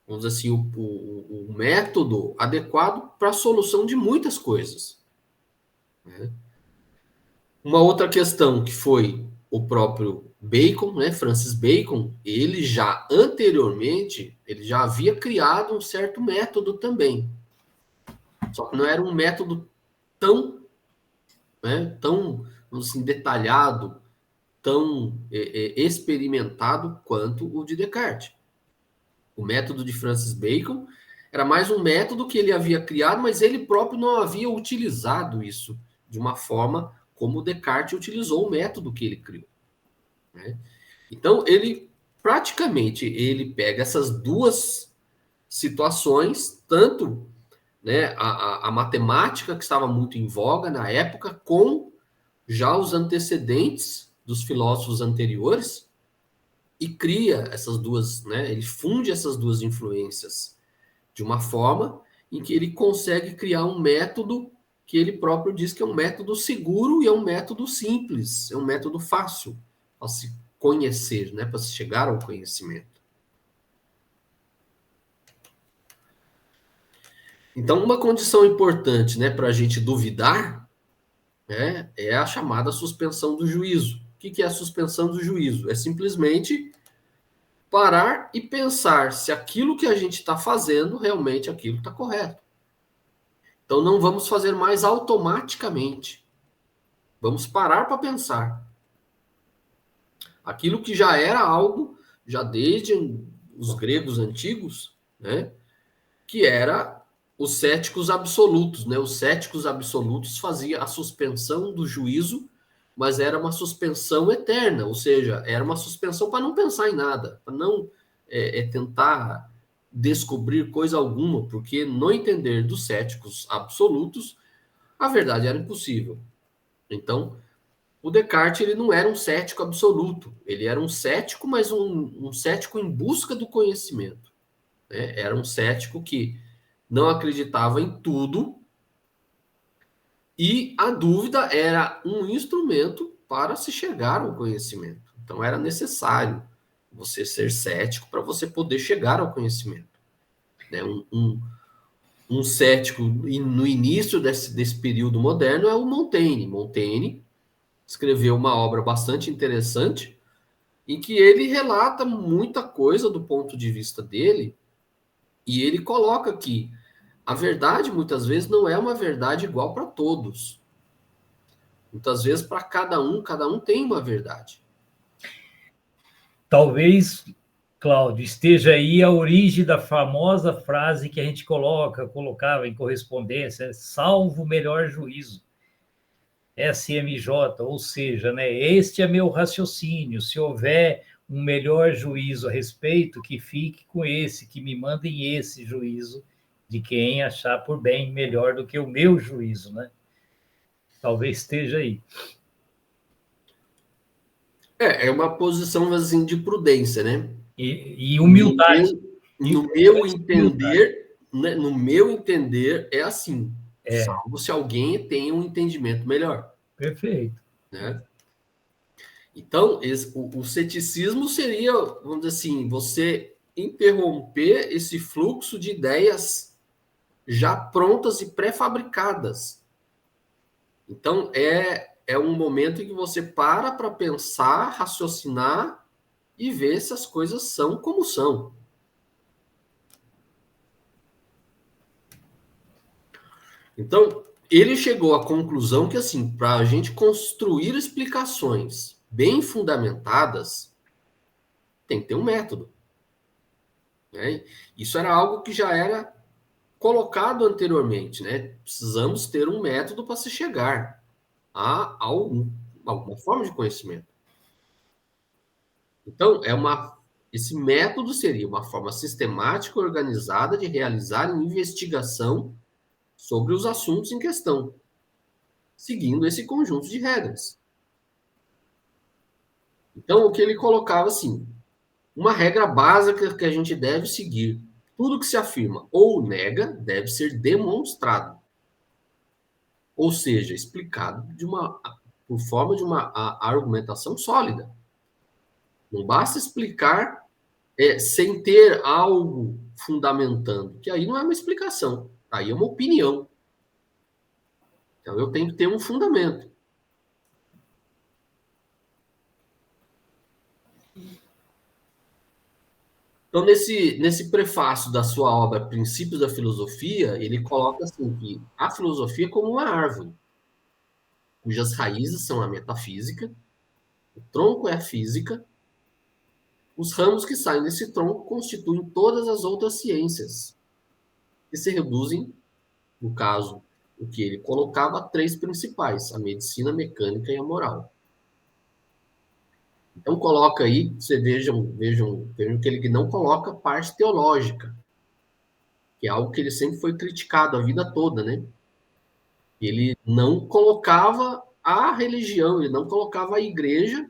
vamos dizer assim, o método adequado para a solução de muitas coisas, né? Uma outra questão que foi o próprio Bacon, né, Francis Bacon, ele já anteriormente, ele já havia criado um certo método também. Só que não era um método tão, né, tão assim, detalhado, tão experimentado quanto o de Descartes. O método de Francis Bacon era mais um método que ele havia criado, mas ele próprio não havia utilizado isso de uma forma como Descartes utilizou o método que ele criou, né? Então, ele praticamente ele pega essas duas situações, tanto, né, a matemática que estava muito em voga na época, com já os antecedentes dos filósofos anteriores, e cria essas duas, né, ele funde essas duas influências de uma forma em que ele consegue criar um método que ele próprio diz que é um método seguro e é um método simples, é um método fácil para se conhecer, né, para se chegar ao conhecimento. Então, uma condição importante, né, para a gente duvidar, né, é a chamada suspensão do juízo. O que é a suspensão do juízo? É simplesmente parar e pensar se aquilo que a gente está fazendo realmente aquilo está correto. Então, não vamos fazer mais automaticamente. Vamos parar para pensar. Aquilo que já era algo, já desde os gregos antigos, né, que era os céticos absolutos, né? Os céticos absolutos faziam a suspensão do juízo, mas era uma suspensão eterna, ou seja, era uma suspensão para não pensar em nada, para não tentar descobrir coisa alguma, porque no entender dos céticos absolutos, a verdade era impossível. Então, o Descartes ele não era um cético absoluto, ele era um cético, mas um cético em busca do conhecimento, né? Era um cético que não acreditava em tudo, e a dúvida era um instrumento para se chegar ao conhecimento. Então era necessário você ser cético para você poder chegar ao conhecimento, né? Um cético no início desse período moderno é o Montaigne. Montaigne escreveu uma obra bastante interessante em que ele relata muita coisa do ponto de vista dele, e ele coloca que a verdade, muitas vezes, não é uma verdade igual para todos. Muitas vezes, para cada um tem uma verdade. Talvez, Cláudio, esteja aí a origem da famosa frase que a gente colocava em correspondência, salvo o melhor juízo. SMJ, ou seja, né, este é meu raciocínio, se houver um melhor juízo a respeito, que fique com esse, que me mandem esse juízo, de quem achar por bem melhor do que o meu juízo, né? Talvez esteja aí. É uma posição assim de prudência, né? E humildade. No meu entender, né, no meu entender é assim, salvo se alguém tem um entendimento melhor. Perfeito. Né? Então, o ceticismo seria, vamos dizer assim, você interromper esse fluxo de ideias já prontas e pré-fabricadas. Então, é um momento em que você para pensar, raciocinar e ver se as coisas são como são. Então, ele chegou à conclusão que, assim, para a gente construir explicações bem fundamentadas, tem que ter um método, né? Isso era algo que já era colocado anteriormente, né? Precisamos ter um método para se chegar a alguma forma de conhecimento. Então, esse método seria uma forma sistemática e organizada de realizar investigação sobre os assuntos em questão, seguindo esse conjunto de regras. Então, o que ele colocava assim, uma regra básica que a gente deve seguir: tudo que se afirma ou nega deve ser demonstrado, ou seja, explicado por forma de uma argumentação sólida. Não basta explicar sem ter algo fundamentando, que aí não é uma explicação, aí é uma opinião. Então, eu tenho que ter um fundamento. Então, nesse prefácio da sua obra Princípios da Filosofia, ele coloca assim que a filosofia é como uma árvore, cujas raízes são a metafísica, o tronco é a física, os ramos que saem desse tronco constituem todas as outras ciências, que se reduzem, no caso, o que ele colocava, a 3 principais: a medicina, a mecânica e a moral. Então coloca aí, você vejam que ele não coloca parte teológica, que é algo que ele sempre foi criticado a vida toda, né? Ele não colocava a religião, ele não colocava a igreja,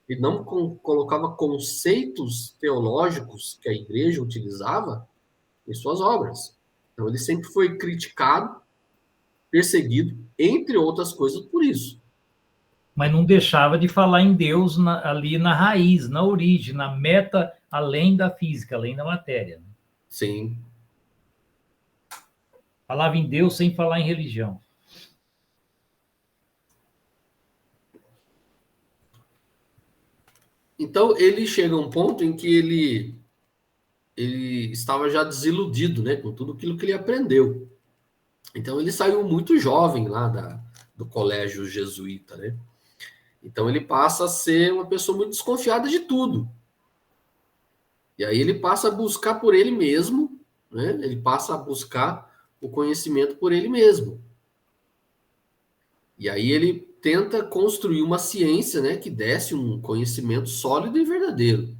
ele não colocava conceitos teológicos que a igreja utilizava em suas obras. Então ele sempre foi criticado, perseguido, entre outras coisas, por isso. Mas não deixava de falar em Deus ali na raiz, na origem, na meta, além da física, além da matéria. Sim. Falava em Deus sem falar em religião. Então, ele chega a um ponto em que ele estava já desiludido, né, com tudo aquilo que ele aprendeu. Então, ele saiu muito jovem lá do colégio jesuíta, né? Então, ele passa a ser uma pessoa muito desconfiada de tudo. E aí ele passa a buscar por ele mesmo, né? Ele passa a buscar o conhecimento por ele mesmo. E aí ele tenta construir uma ciência, né, que desse um conhecimento sólido e verdadeiro.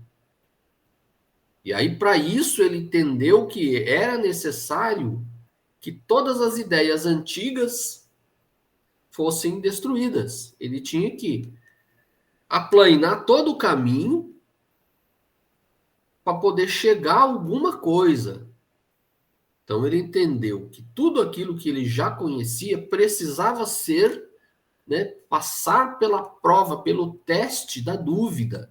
E aí, para isso, ele entendeu que era necessário que todas as ideias antigas fossem destruídas. Ele tinha que aplanar todo o caminho para poder chegar a alguma coisa. Então, ele entendeu que tudo aquilo que ele já conhecia precisava ser, né, passar pela prova, pelo teste da dúvida,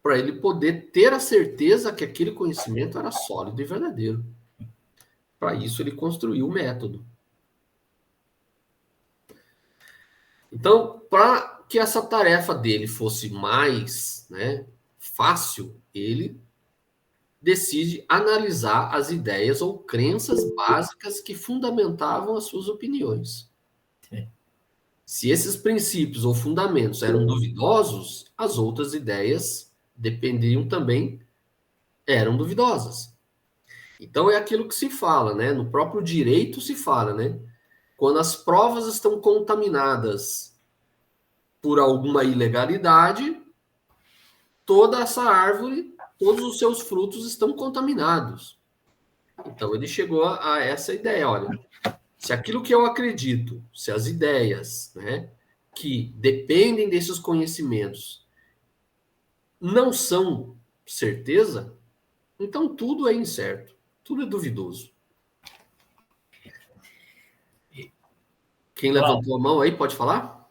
para ele poder ter a certeza que aquele conhecimento era sólido e verdadeiro. Para isso, ele construiu o método. Então, para que essa tarefa dele fosse mais, né, fácil, ele decide analisar as ideias ou crenças básicas que fundamentavam as suas opiniões. Se esses princípios ou fundamentos eram duvidosos, as outras ideias dependiam também, eram duvidosas. Então é aquilo que se fala, né? No próprio direito se fala, né? Quando as provas estão contaminadas por alguma ilegalidade, toda essa árvore, todos os seus frutos estão contaminados. Então ele chegou a essa ideia, olha, se aquilo que eu acredito, se as ideias, né, que dependem desses conhecimentos não são certeza, então tudo é incerto, tudo é duvidoso. Quem levantou a mão aí, pode falar?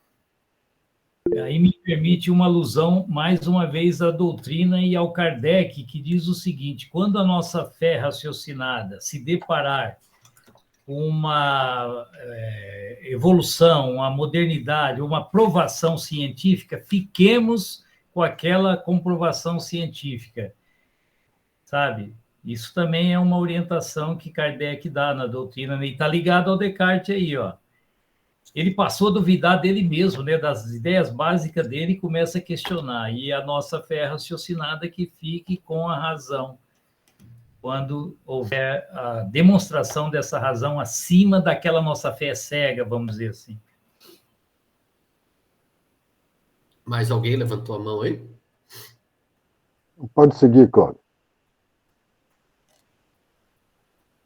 Aí me permite uma alusão, mais uma vez, à doutrina e ao Kardec, que diz o seguinte: quando a nossa fé raciocinada se deparar com uma evolução, uma modernidade, uma provação científica, fiquemos com aquela comprovação científica, sabe? Isso também é uma orientação que Kardec dá na doutrina, e está ligado ao Descartes aí, ó. Ele passou a duvidar dele mesmo, né, das ideias básicas dele, e começa a questionar. E a nossa fé raciocinada que fique com a razão, quando houver a demonstração dessa razão acima daquela nossa fé cega, vamos dizer assim. Mais alguém levantou a mão aí? Pode seguir, Cláudio.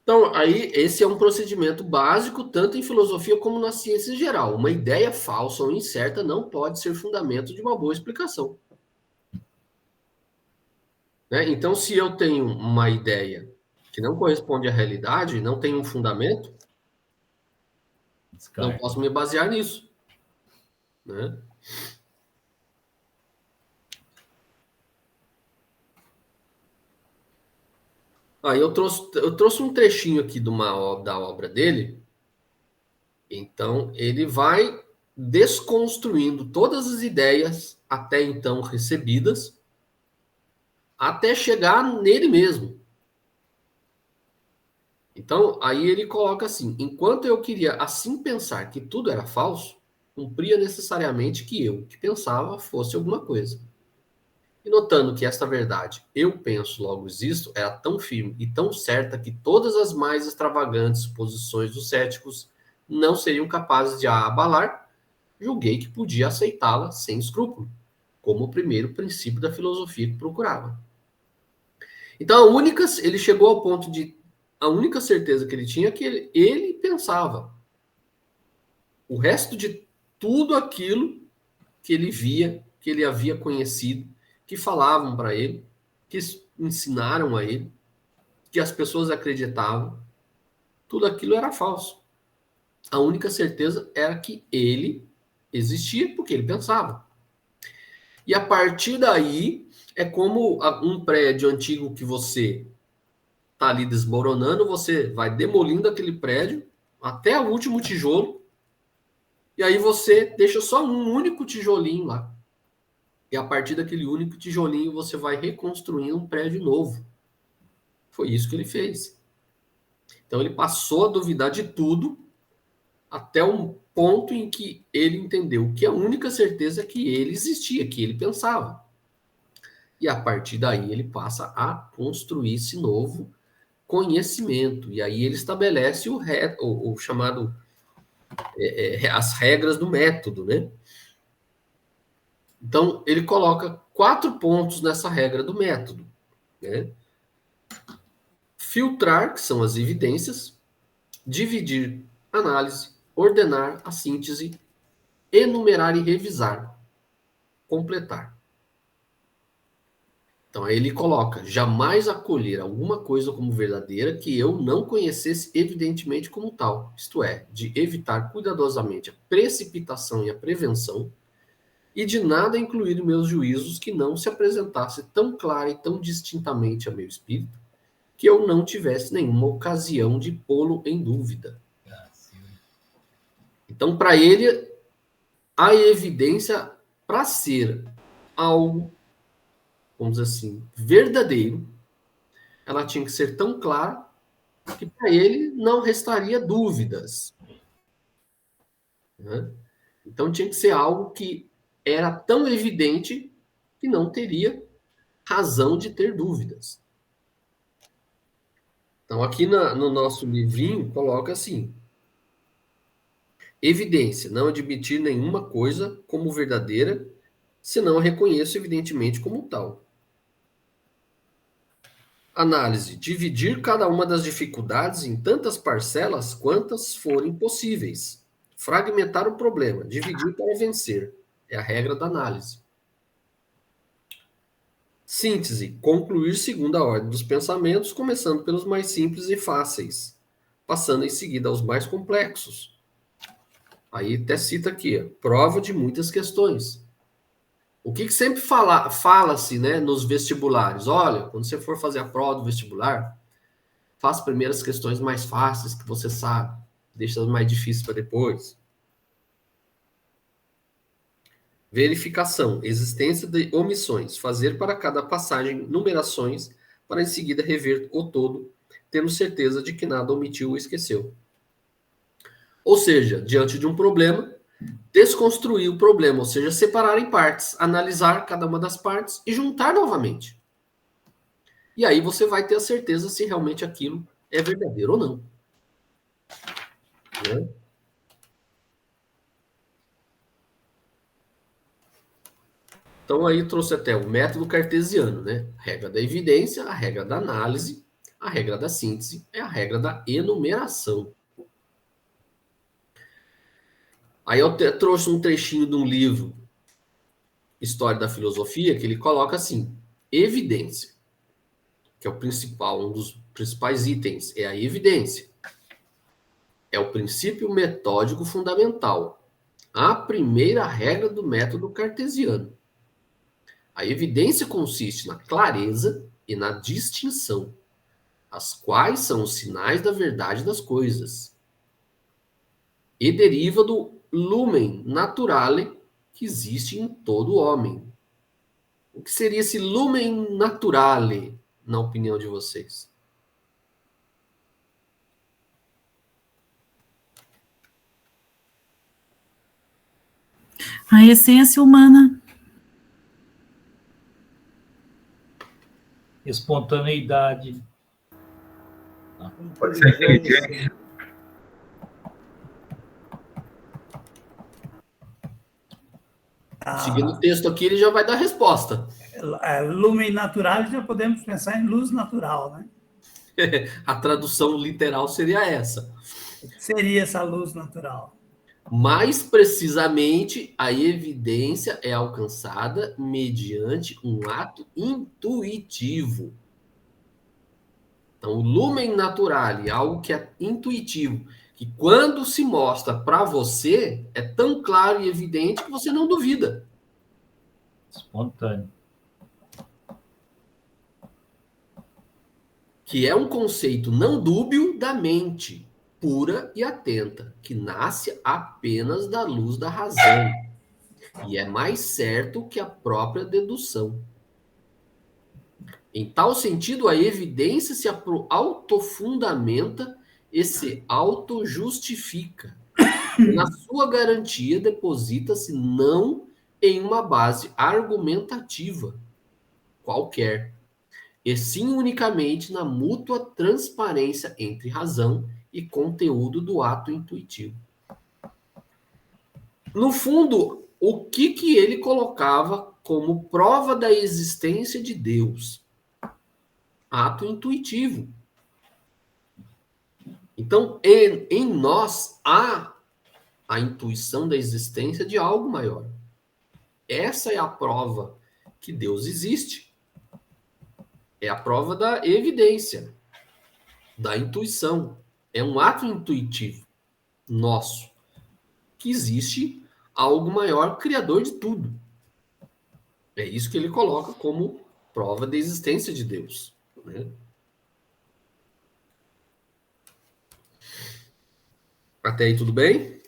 Então, aí, esse é um procedimento básico, tanto em filosofia como na ciência em geral. Uma ideia falsa ou incerta não pode ser fundamento de uma boa explicação. Né? Então, se eu tenho uma ideia que não corresponde à realidade, não tem um fundamento, não posso me basear nisso. Né? Aí eu trouxe um trechinho aqui da obra dele. Então, ele vai desconstruindo todas as ideias até então recebidas, até chegar nele mesmo. Então, aí ele coloca assim: enquanto eu queria assim pensar que tudo era falso, cumpria necessariamente que eu, que pensava, fosse alguma coisa. E notando que esta verdade, eu penso, logo existo, era tão firme e tão certa que todas as mais extravagantes suposições dos céticos não seriam capazes de a abalar, julguei que podia aceitá-la sem escrúpulo, como o primeiro princípio da filosofia que procurava. Então, ele chegou ao ponto de a única certeza que ele tinha é que ele pensava. O resto de tudo aquilo que ele via, que ele havia conhecido, que falavam para ele, que ensinaram a ele, que as pessoas acreditavam, tudo aquilo era falso. A única certeza era que ele existia porque ele pensava. E a partir daí, é como um prédio antigo que você está ali desmoronando, você vai demolindo aquele prédio até o último tijolo, e aí você deixa só um único tijolinho lá. E a partir daquele único tijolinho você vai reconstruindo um prédio novo. Foi isso que ele fez. Então ele passou a duvidar de tudo até um ponto em que ele entendeu que a única certeza é que ele existia, que ele pensava. E a partir daí ele passa a construir esse novo conhecimento. E aí ele estabelece o chamado as regras do método, né? Então ele coloca 4 pontos nessa regra do método, né? Filtrar, que são as evidências, dividir, análise, ordenar a síntese, enumerar e revisar, completar. Então aí ele coloca: jamais acolher alguma coisa como verdadeira que eu não conhecesse evidentemente como tal, isto é, de evitar cuidadosamente a precipitação e a prevenção, e de nada incluir em meus juízos que não se apresentasse tão clara e tão distintamente a meu espírito, que eu não tivesse nenhuma ocasião de pô-lo em dúvida. Então, para ele, a evidência, para ser algo, vamos dizer assim, verdadeiro, ela tinha que ser tão clara que para ele não restaria dúvidas. Né? Então, tinha que ser algo que era tão evidente que não teria razão de ter dúvidas. Então, aqui no nosso livrinho, coloca assim: evidência, não admitir nenhuma coisa como verdadeira, senão a reconheço evidentemente como tal. Análise, dividir cada uma das dificuldades em tantas parcelas quantas forem possíveis. Fragmentar o problema, dividir para vencer. É a regra da análise. Síntese, concluir segundo a ordem dos pensamentos, começando pelos mais simples e fáceis, passando em seguida aos mais complexos. Aí até cita aqui, prova de muitas questões. O que sempre fala-se, né, nos vestibulares? Olha, quando você for fazer a prova do vestibular, faça primeiro as questões mais fáceis que você sabe, deixa as mais difíceis para depois. Verificação, existência de omissões, fazer para cada passagem numerações, para em seguida rever o todo, tendo certeza de que nada omitiu ou esqueceu. Ou seja, diante de um problema, desconstruir o problema, ou seja, separar em partes, analisar cada uma das partes e juntar novamente. E aí você vai ter a certeza se realmente aquilo é verdadeiro ou não. Né? Então aí trouxe até o método cartesiano, né? A regra da evidência, a regra da análise, a regra da síntese e a regra da enumeração. Aí eu trouxe um trechinho de um livro, História da Filosofia, que ele coloca assim: evidência, que é o principal, um dos principais itens, é a evidência. É o princípio metódico fundamental, a primeira regra do método cartesiano. A evidência consiste na clareza e na distinção, as quais são os sinais da verdade das coisas, e deriva do lumen naturale que existe em todo homem. O que seria esse lumen naturale, na opinião de vocês? A essência humana. Espontaneidade. Pode ser inteligente. Seguindo o texto aqui, ele já vai dar a resposta. Lumen natural, já podemos pensar em luz natural, né? A tradução literal seria essa. O que seria essa luz natural? Mais precisamente, a evidência é alcançada mediante um ato intuitivo. Então, o lumen naturale, algo que é intuitivo, que quando se mostra para você, é tão claro e evidente que você não duvida. Espontâneo. Que é um conceito não dúbio da mente, pura e atenta, que nasce apenas da luz da razão, e é mais certo que a própria dedução. Em tal sentido, a evidência se autofundamenta e se autojustifica. Na sua garantia, deposita-se não em uma base argumentativa qualquer, e sim unicamente na mútua transparência entre razão e conteúdo do ato intuitivo. No fundo, o que ele colocava como prova da existência de Deus? Ato intuitivo. Então, em nós há a intuição da existência de algo maior. Essa é a prova que Deus existe. É a prova da evidência, da intuição. É um ato intuitivo nosso, que existe algo maior, criador de tudo. É isso que ele coloca como prova da existência de Deus, né? Até aí tudo bem?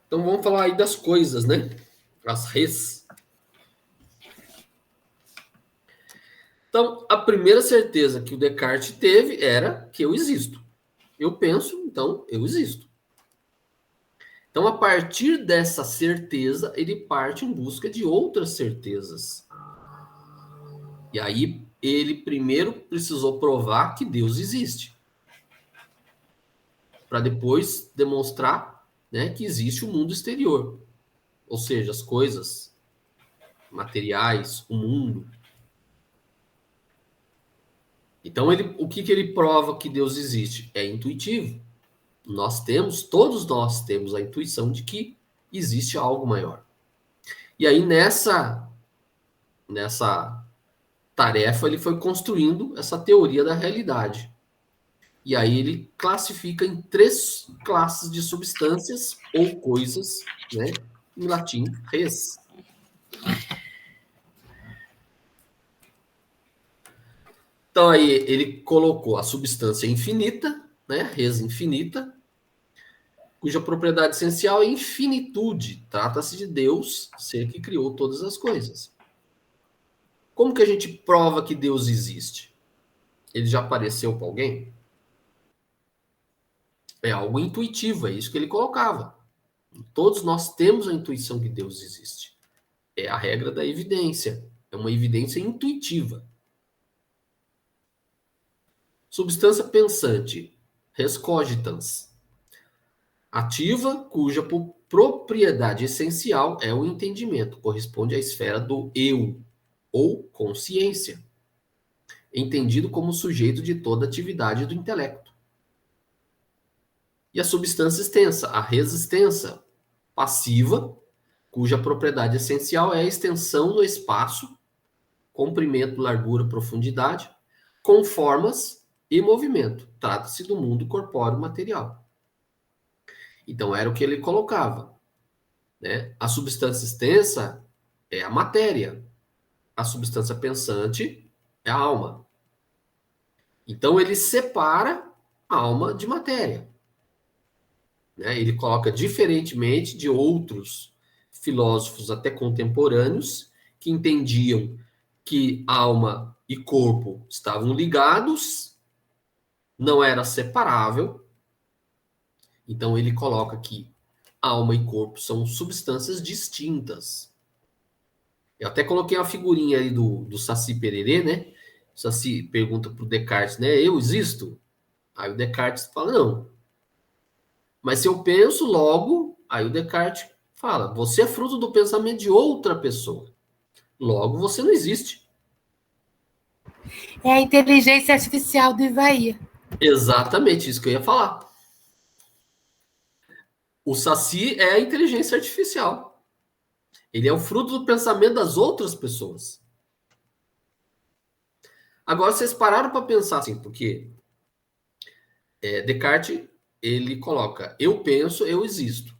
Então vamos falar aí das coisas, né? As res. Então, a primeira certeza que o Descartes teve era que eu existo. Eu penso, então eu existo. Então, a partir dessa certeza, ele parte em busca de outras certezas. E aí, ele primeiro precisou provar que Deus existe. Para depois demonstrar, né, que existe o mundo exterior. Ou seja, as coisas materiais, o mundo. Então, o que ele prova que Deus existe? É intuitivo. Todos nós temos a intuição de que existe algo maior. E aí, nessa tarefa, ele foi construindo essa teoria da realidade. E aí ele classifica em 3 classes de substâncias ou coisas, né? Em latim, res. Então aí ele colocou a substância infinita, né? Res infinita, cuja propriedade essencial é infinitude. Trata-se de Deus, ser que criou todas as coisas. Como que a gente prova que Deus existe? Ele já apareceu para alguém? É algo intuitivo, é isso que ele colocava. Todos nós temos a intuição que Deus existe. É a regra da evidência. É uma evidência intuitiva. Substância pensante, res cogitans. Ativa, cuja propriedade essencial é o entendimento, corresponde à esfera do eu, ou consciência, entendido como sujeito de toda atividade do intelecto. E a substância extensa, a resistência passiva, cuja propriedade essencial é a extensão no espaço, comprimento, largura, profundidade, com formas e movimento. Trata-se do mundo corpóreo material. Então, era o que ele colocava, né? A substância extensa é a matéria. A substância pensante é a alma. Então, ele separa a alma de matéria. né? Ele coloca diferentemente de outros filósofos até contemporâneos que entendiam que alma e corpo estavam ligados, não era separável. Então ele coloca que alma e corpo são substâncias distintas. Eu até coloquei uma figurinha aí do Saci Pererê, né? O Saci pergunta para o Descartes, né? Eu existo? Aí o Descartes fala, não. Mas se eu penso, logo... Aí o Descartes fala, você é fruto do pensamento de outra pessoa. Logo, você não existe. É a inteligência artificial do Ivaí. Exatamente, isso que eu ia falar. O Saci é a inteligência artificial. Ele é o fruto do pensamento das outras pessoas. Agora, vocês pararam para pensar assim, porque Descartes, ele coloca, eu penso, eu existo.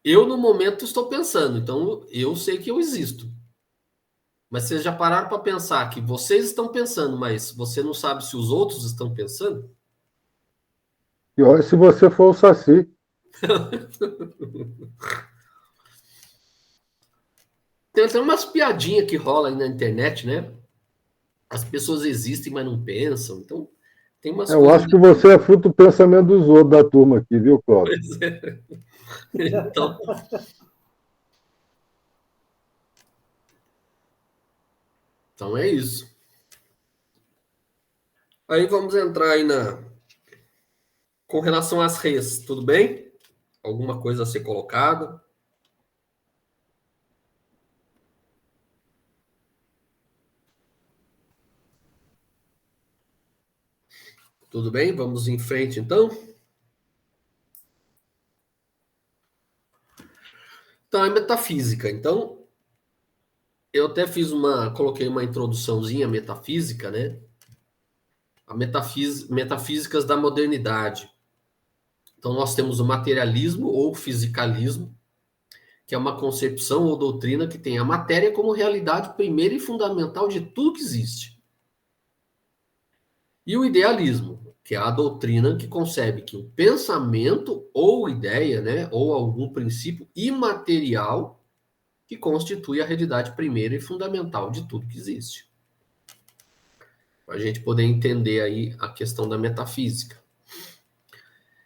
Eu, no momento, estou pensando, então eu sei que eu existo. Mas vocês já pararam para pensar que vocês estão pensando, mas você não sabe se os outros estão pensando? E olha se você for o Saci. Tem até umas piadinhas que rolam aí na internet, né? As pessoas existem, mas não pensam. Então, tem umas Eu coisas... acho que você é fruto do pensamento dos outros da turma aqui, viu, Cláudio? Pois é. Então é isso. Aí vamos entrar aí com relação às reis, tudo bem? Alguma coisa a ser colocada? Tudo bem? Vamos em frente, então? Então, é metafísica. Então, eu até coloquei uma introduçãozinha metafísica, né? A metafísicas da modernidade. Então, nós temos o materialismo ou fisicalismo, que é uma concepção ou doutrina que tem a matéria como realidade primeira e fundamental de tudo que existe. E o idealismo, que é a doutrina que concebe que o pensamento ou ideia, né, ou algum princípio imaterial que constitui a realidade primeira e fundamental de tudo que existe. Para a gente poder entender aí a questão da metafísica.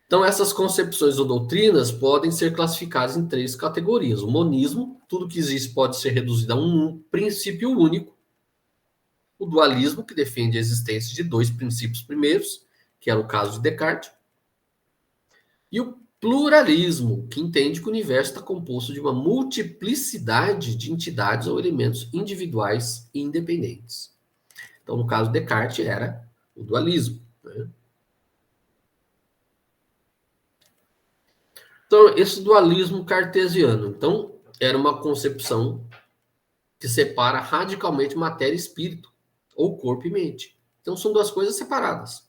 Então, essas concepções ou doutrinas podem ser classificadas em 3 categorias. O monismo, tudo que existe pode ser reduzido a um princípio único. O dualismo, que defende a existência de 2 princípios primeiros, que era o caso de Descartes. E o pluralismo, que entende que o universo está composto de uma multiplicidade de entidades ou elementos individuais e independentes. Então, no caso de Descartes, era o dualismo, né? Então, esse dualismo cartesiano, então, era uma concepção que separa radicalmente matéria e espírito, ou corpo e mente. Então, são 2 coisas separadas.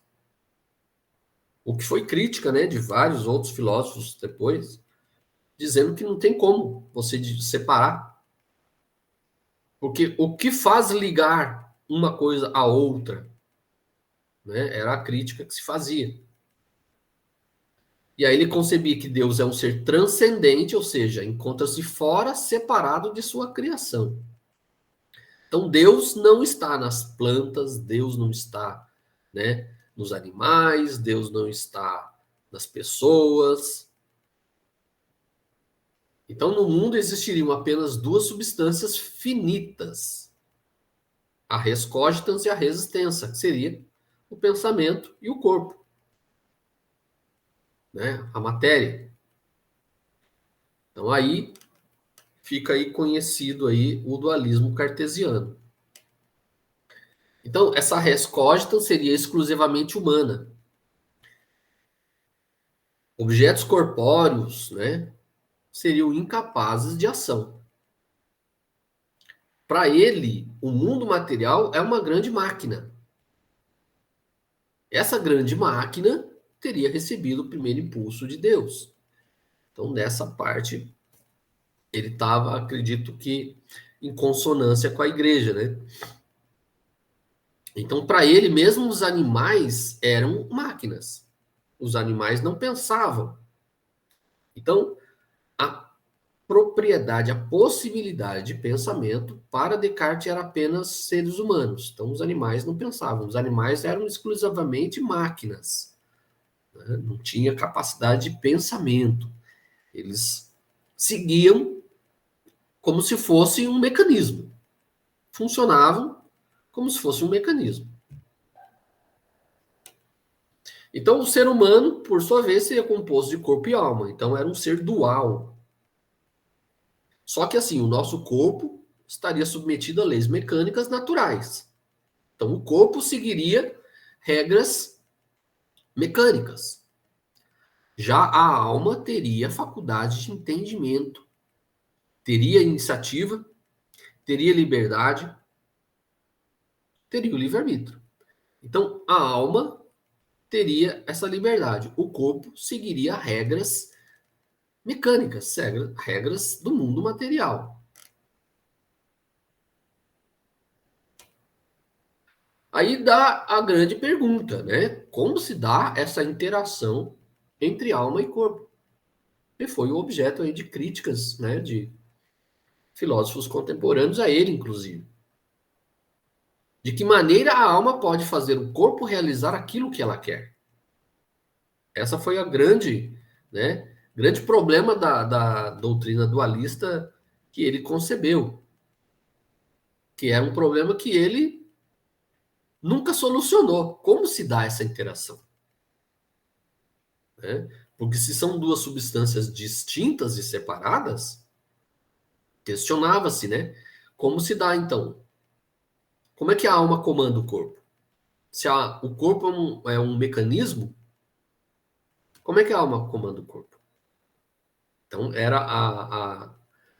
O que foi crítica, né, de vários outros filósofos depois, dizendo que não tem como você separar. Porque o que faz ligar uma coisa à outra, né, era a crítica que se fazia. E aí ele concebia que Deus é um ser transcendente, ou seja, encontra-se fora, separado de sua criação. Então Deus não está nas plantas, Deus não está, né, nos animais, Deus não está nas pessoas. Então no mundo existiriam apenas 2 substâncias finitas, a res cogitans e a res extensa, que seria o pensamento e o corpo. Né, a matéria. Então aí fica aí conhecido aí o dualismo cartesiano. Então essa res cogitans seria exclusivamente humana. Objetos corpóreos, né, seriam incapazes de ação. Para ele, o mundo material é uma grande máquina. Essa grande máquina teria recebido o primeiro impulso de Deus. Então, nessa parte, ele estava, acredito que, em consonância com a igreja, né? Então, para ele, mesmo os animais eram máquinas. Os animais não pensavam. Então, a propriedade, a possibilidade de pensamento para Descartes era apenas seres humanos. Então, os animais não pensavam. Os animais eram exclusivamente máquinas, né? Não tinha capacidade de pensamento. Eles seguiam como se fosse um mecanismo. Funcionavam como se fosse um mecanismo. Então, o ser humano, por sua vez, seria composto de corpo e alma. Então, era um ser dual. Só que, assim, o nosso corpo estaria submetido a leis mecânicas naturais. Então, o corpo seguiria regras mecânicas. Já a alma teria faculdade de entendimento, teria iniciativa, teria liberdade, teria o livre-arbítrio. Então, a alma teria essa liberdade. O corpo seguiria regras mecânicas, regras do mundo material. Aí dá a grande pergunta, né? Como se dá essa interação entre alma e corpo? E foi o objeto aí de críticas, né, de filósofos contemporâneos a ele, inclusive. De que maneira a alma pode fazer o corpo realizar aquilo que ela quer? Essa foi a grande problema da doutrina dualista que ele concebeu. Que era um problema que ele nunca solucionou. Como se dá essa interação? Né? Porque se são duas substâncias distintas e separadas, questionava-se, né? Como se dá, então? Como é que a alma comanda o corpo? Se o corpo é um mecanismo, como é que a alma comanda o corpo? Então, era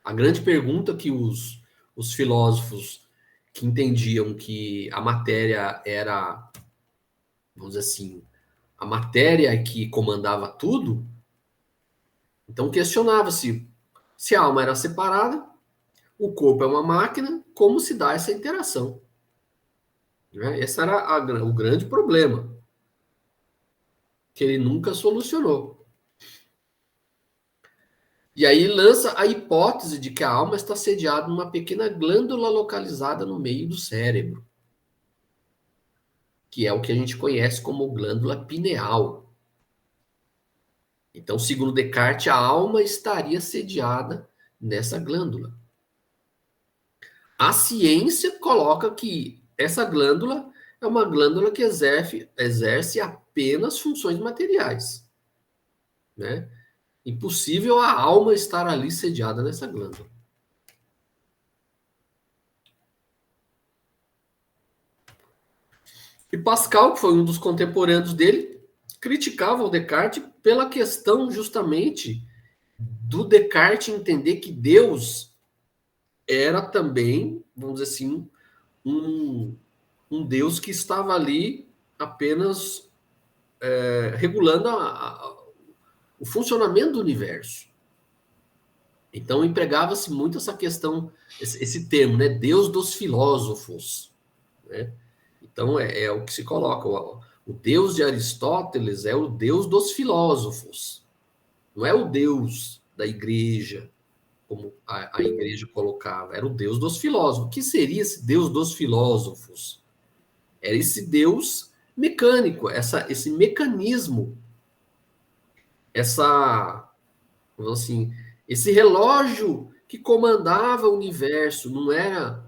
a grande pergunta que os filósofos que entendiam que a matéria era, vamos dizer assim, a matéria que comandava tudo, então questionava-se se a alma era separada, o corpo é uma máquina, como se dá essa interação? Né? Esse era o grande problema, que ele nunca solucionou. E aí lança a hipótese de que a alma está sediada numa pequena glândula localizada no meio do cérebro, que é o que a gente conhece como glândula pineal. Então, segundo Descartes, a alma estaria sediada nessa glândula. A ciência coloca que essa glândula é uma glândula que exerce apenas funções materiais, né? Impossível a alma estar ali sediada nessa glândula. E Pascal, que foi um dos contemporâneos dele, criticava o Descartes pela questão justamente do Descartes entender que Deus era também, vamos dizer assim, um Deus que estava ali apenas regulando o funcionamento do universo. Então empregava-se muito essa questão, esse termo, né? Deus dos filósofos, né? Então é o que se coloca. O Deus de Aristóteles é o Deus dos filósofos. Não é o Deus da igreja, como a igreja colocava. Era o Deus dos filósofos. O que seria esse Deus dos filósofos? Era esse Deus mecânico, esse mecanismo, assim, esse relógio que comandava o universo. Não era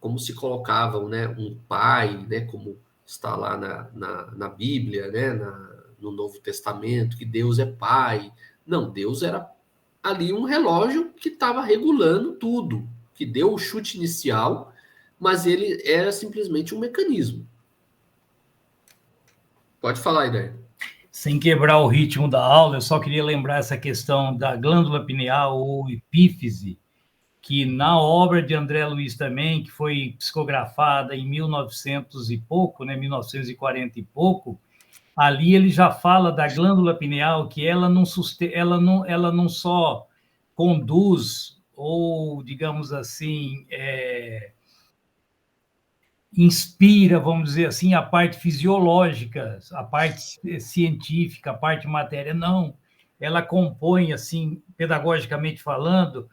como se colocavam, né, um pai, né, como está lá na Bíblia, né, no Novo Testamento, que Deus é pai. Não, Deus era ali um relógio que estava regulando tudo, que deu o chute inicial, mas ele era simplesmente um mecanismo. Pode falar, Idair. Sem quebrar o ritmo da aula, eu só queria lembrar essa questão da glândula pineal ou epífise, que na obra de André Luiz também, que foi psicografada em 1900 e pouco, né, 1940 e pouco, ali ele já fala da glândula pineal, que ela não só conduz, ou, digamos assim, inspira, vamos dizer assim, a parte fisiológica, a parte científica, a parte matéria. Não, ela compõe, assim, pedagogicamente falando,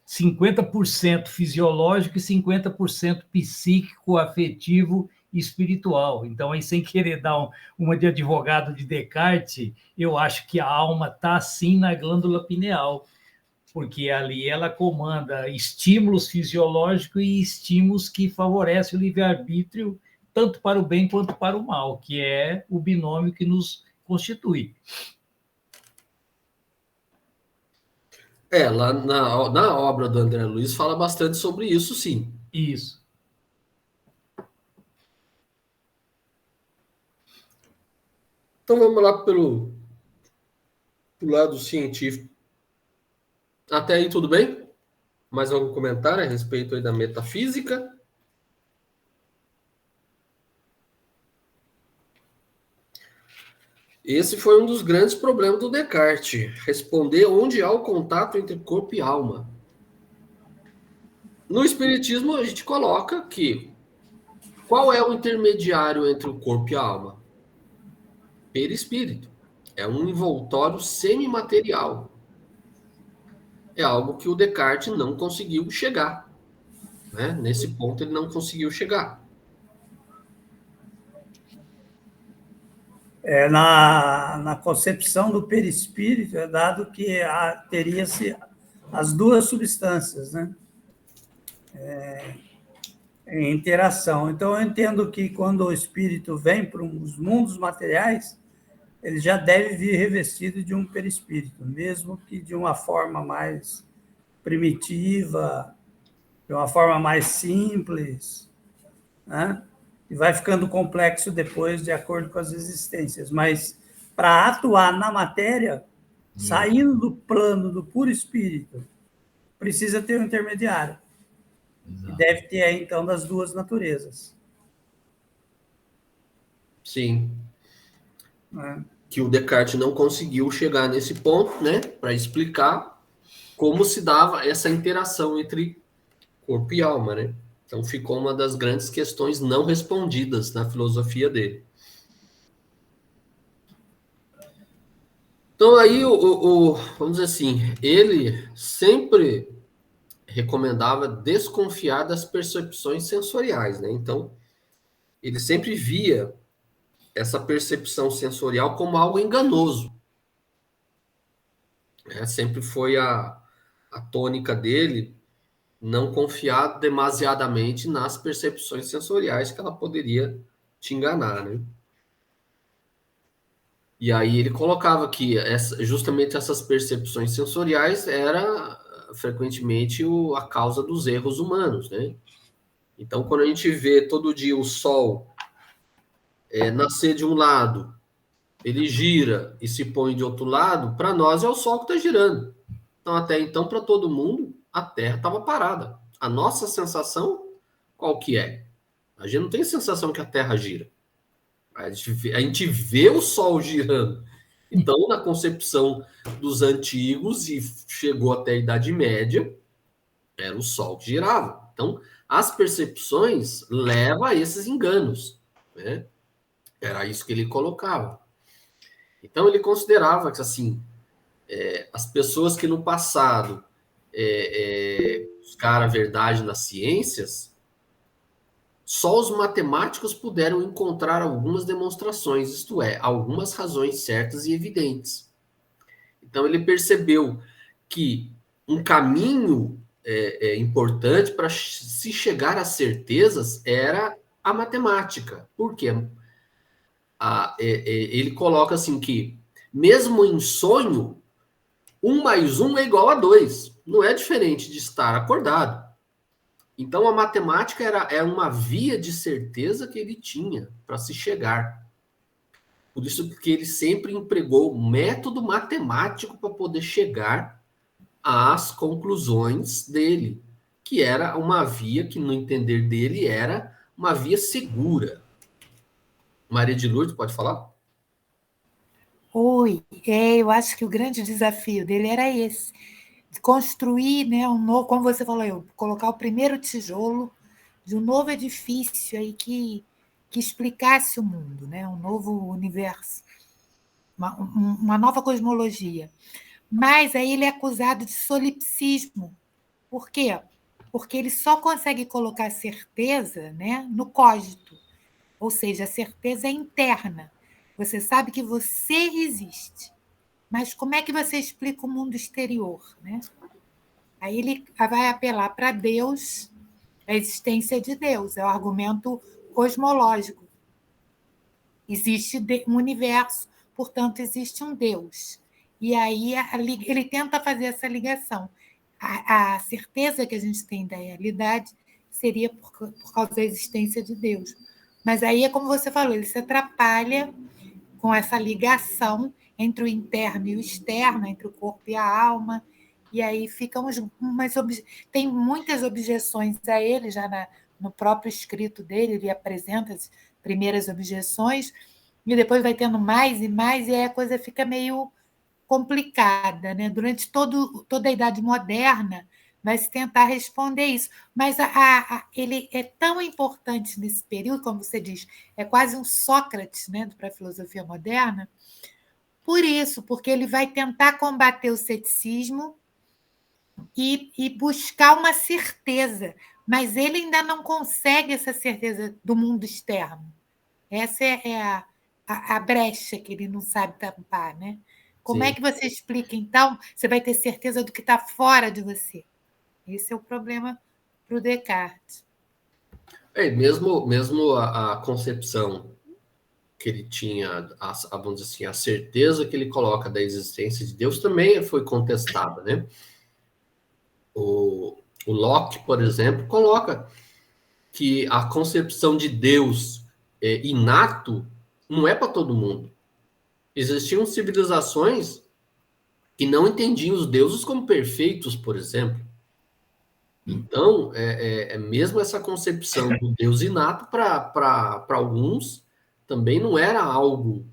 50% fisiológico e 50% psíquico, afetivo e espiritual. Então, aí, sem querer dar uma de advogado de Descartes, eu acho que a alma está, sim, na glândula pineal, porque ali ela comanda estímulos fisiológicos e estímulos que favorecem o livre-arbítrio, tanto para o bem quanto para o mal, que é o binômio que nos constitui. Lá na obra do André Luiz fala bastante sobre isso, sim. Isso. Então vamos lá pelo lado científico. Até aí tudo bem? Mais algum comentário a respeito aí da metafísica? Esse foi um dos grandes problemas do Descartes, responder onde há o contato entre corpo e alma. No Espiritismo, a gente coloca que qual é o intermediário entre o corpo e a alma? Perispírito. É um envoltório semimaterial. É algo que o Descartes não conseguiu chegar. Né? Nesse ponto, ele não conseguiu chegar. Na concepção do perispírito, é dado que teria-se as duas substâncias, né? Em interação. Então, eu entendo que quando o espírito vem para os mundos materiais, ele já deve vir revestido de um perispírito, mesmo que de uma forma mais primitiva, de uma forma mais simples, né? E vai ficando complexo depois, de acordo com as existências. Mas, para atuar na matéria, saindo do plano do puro espírito, precisa ter um intermediário. E deve ter, aí, então, das duas naturezas. Sim. Que o Descartes não conseguiu chegar nesse ponto, né? Para explicar como se dava essa interação entre corpo e alma, né? Então ficou uma das grandes questões não respondidas na filosofia dele. Então aí, vamos dizer assim, ele sempre recomendava desconfiar das percepções sensoriais, né? Então, ele sempre via essa percepção sensorial como algo enganoso. Sempre foi a tônica dele não confiar demasiadamente nas percepções sensoriais, que ela poderia te enganar, né? E aí ele colocava que justamente essas percepções sensoriais era frequentemente a causa dos erros humanos, né? Então, quando a gente vê todo dia o Sol nascer de um lado, ele gira e se põe de outro lado, para nós é o Sol que está girando. Então, até então, para todo mundo, a Terra estava parada. A nossa sensação, qual que é? A gente não tem sensação que a Terra gira. A gente vê o Sol girando. Então, na concepção dos antigos, e chegou até a Idade Média, era o Sol que girava. Então, as percepções levam a esses enganos, né? Era isso que ele colocava. Então, ele considerava que, assim, as pessoas que no passado buscaram a verdade nas ciências, só os matemáticos puderam encontrar algumas demonstrações, isto é, algumas razões certas e evidentes. Então, ele percebeu que um caminho importante para se chegar a certezas era a matemática. Por quê? Ele coloca assim que, mesmo em sonho, 1 mais 1 é igual a 2. Não é diferente de estar acordado. Então, a matemática era uma via de certeza que ele tinha para se chegar. Por isso que ele sempre empregou o método matemático para poder chegar às conclusões dele, que era uma via que, no entender dele, era uma via segura. Maria de Lourdes, pode falar? Oi, eu acho que o grande desafio dele era esse, construir, né, como você falou, colocar o primeiro tijolo de um novo edifício aí que explicasse o mundo, né? Um novo universo, uma nova cosmologia. Mas aí ele é acusado de solipsismo. Por quê? Porque ele só consegue colocar certeza, né, no cogito, ou seja, a certeza é interna. Você sabe que você existe, mas como é que você explica o mundo exterior, né? Aí ele vai apelar para Deus, a existência de Deus, é o argumento cosmológico. Existe um universo, portanto, existe um Deus. E aí ele tenta fazer essa ligação. A certeza que a gente tem da realidade seria por causa da existência de Deus. Mas aí é como você falou, ele se atrapalha com essa ligação entre o interno e o externo, entre o corpo e a alma, e aí ficam tem muitas objeções a ele, já no próprio escrito dele, ele apresenta as primeiras objeções, e depois vai tendo mais e mais, e aí a coisa fica meio complicada, né? Durante toda a Idade Moderna, vai se tentar responder isso. Mas ele é tão importante nesse período, como você diz, é quase um Sócrates, né, para a filosofia moderna, por isso, porque ele vai tentar combater o ceticismo e buscar uma certeza, mas ele ainda não consegue essa certeza do mundo externo. Essa é a brecha que ele não sabe tampar, né? Como é que você explica, então? Você vai ter certeza do que está fora de você. Esse é o problema para o Descartes. Mesmo a concepção que ele tinha, vamos dizer assim, a certeza que ele coloca da existência de Deus também foi contestada, né? O Locke, por exemplo, coloca que a concepção de Deus inato não é para todo mundo. Existiam civilizações que não entendiam os deuses como perfeitos, por exemplo. Então, mesmo essa concepção do Deus inato, para alguns, também não era algo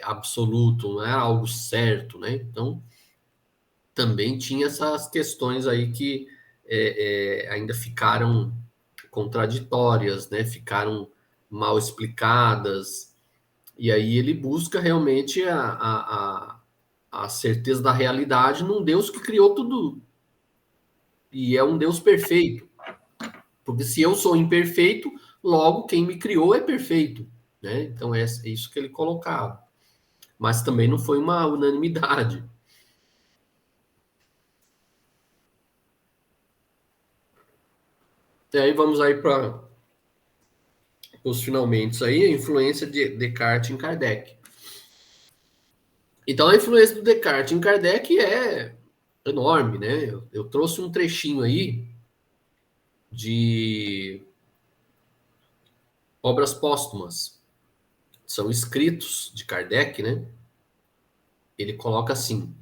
absoluto, não era algo certo, né? Então, também tinha essas questões aí que ainda ficaram contraditórias, né? Ficaram mal explicadas, e aí ele busca realmente a certeza da realidade num Deus que criou tudo, e é um Deus perfeito, porque se eu sou imperfeito, logo quem me criou é perfeito, né? Então é isso que ele colocava, mas também não foi uma unanimidade. E aí vamos aí para os finalmente aí, a influência de Descartes em Kardec. Então a influência do Descartes em Kardec é enorme, né? Eu trouxe um trechinho aí de obras póstumas. São escritos de Kardec, né? Ele coloca assim: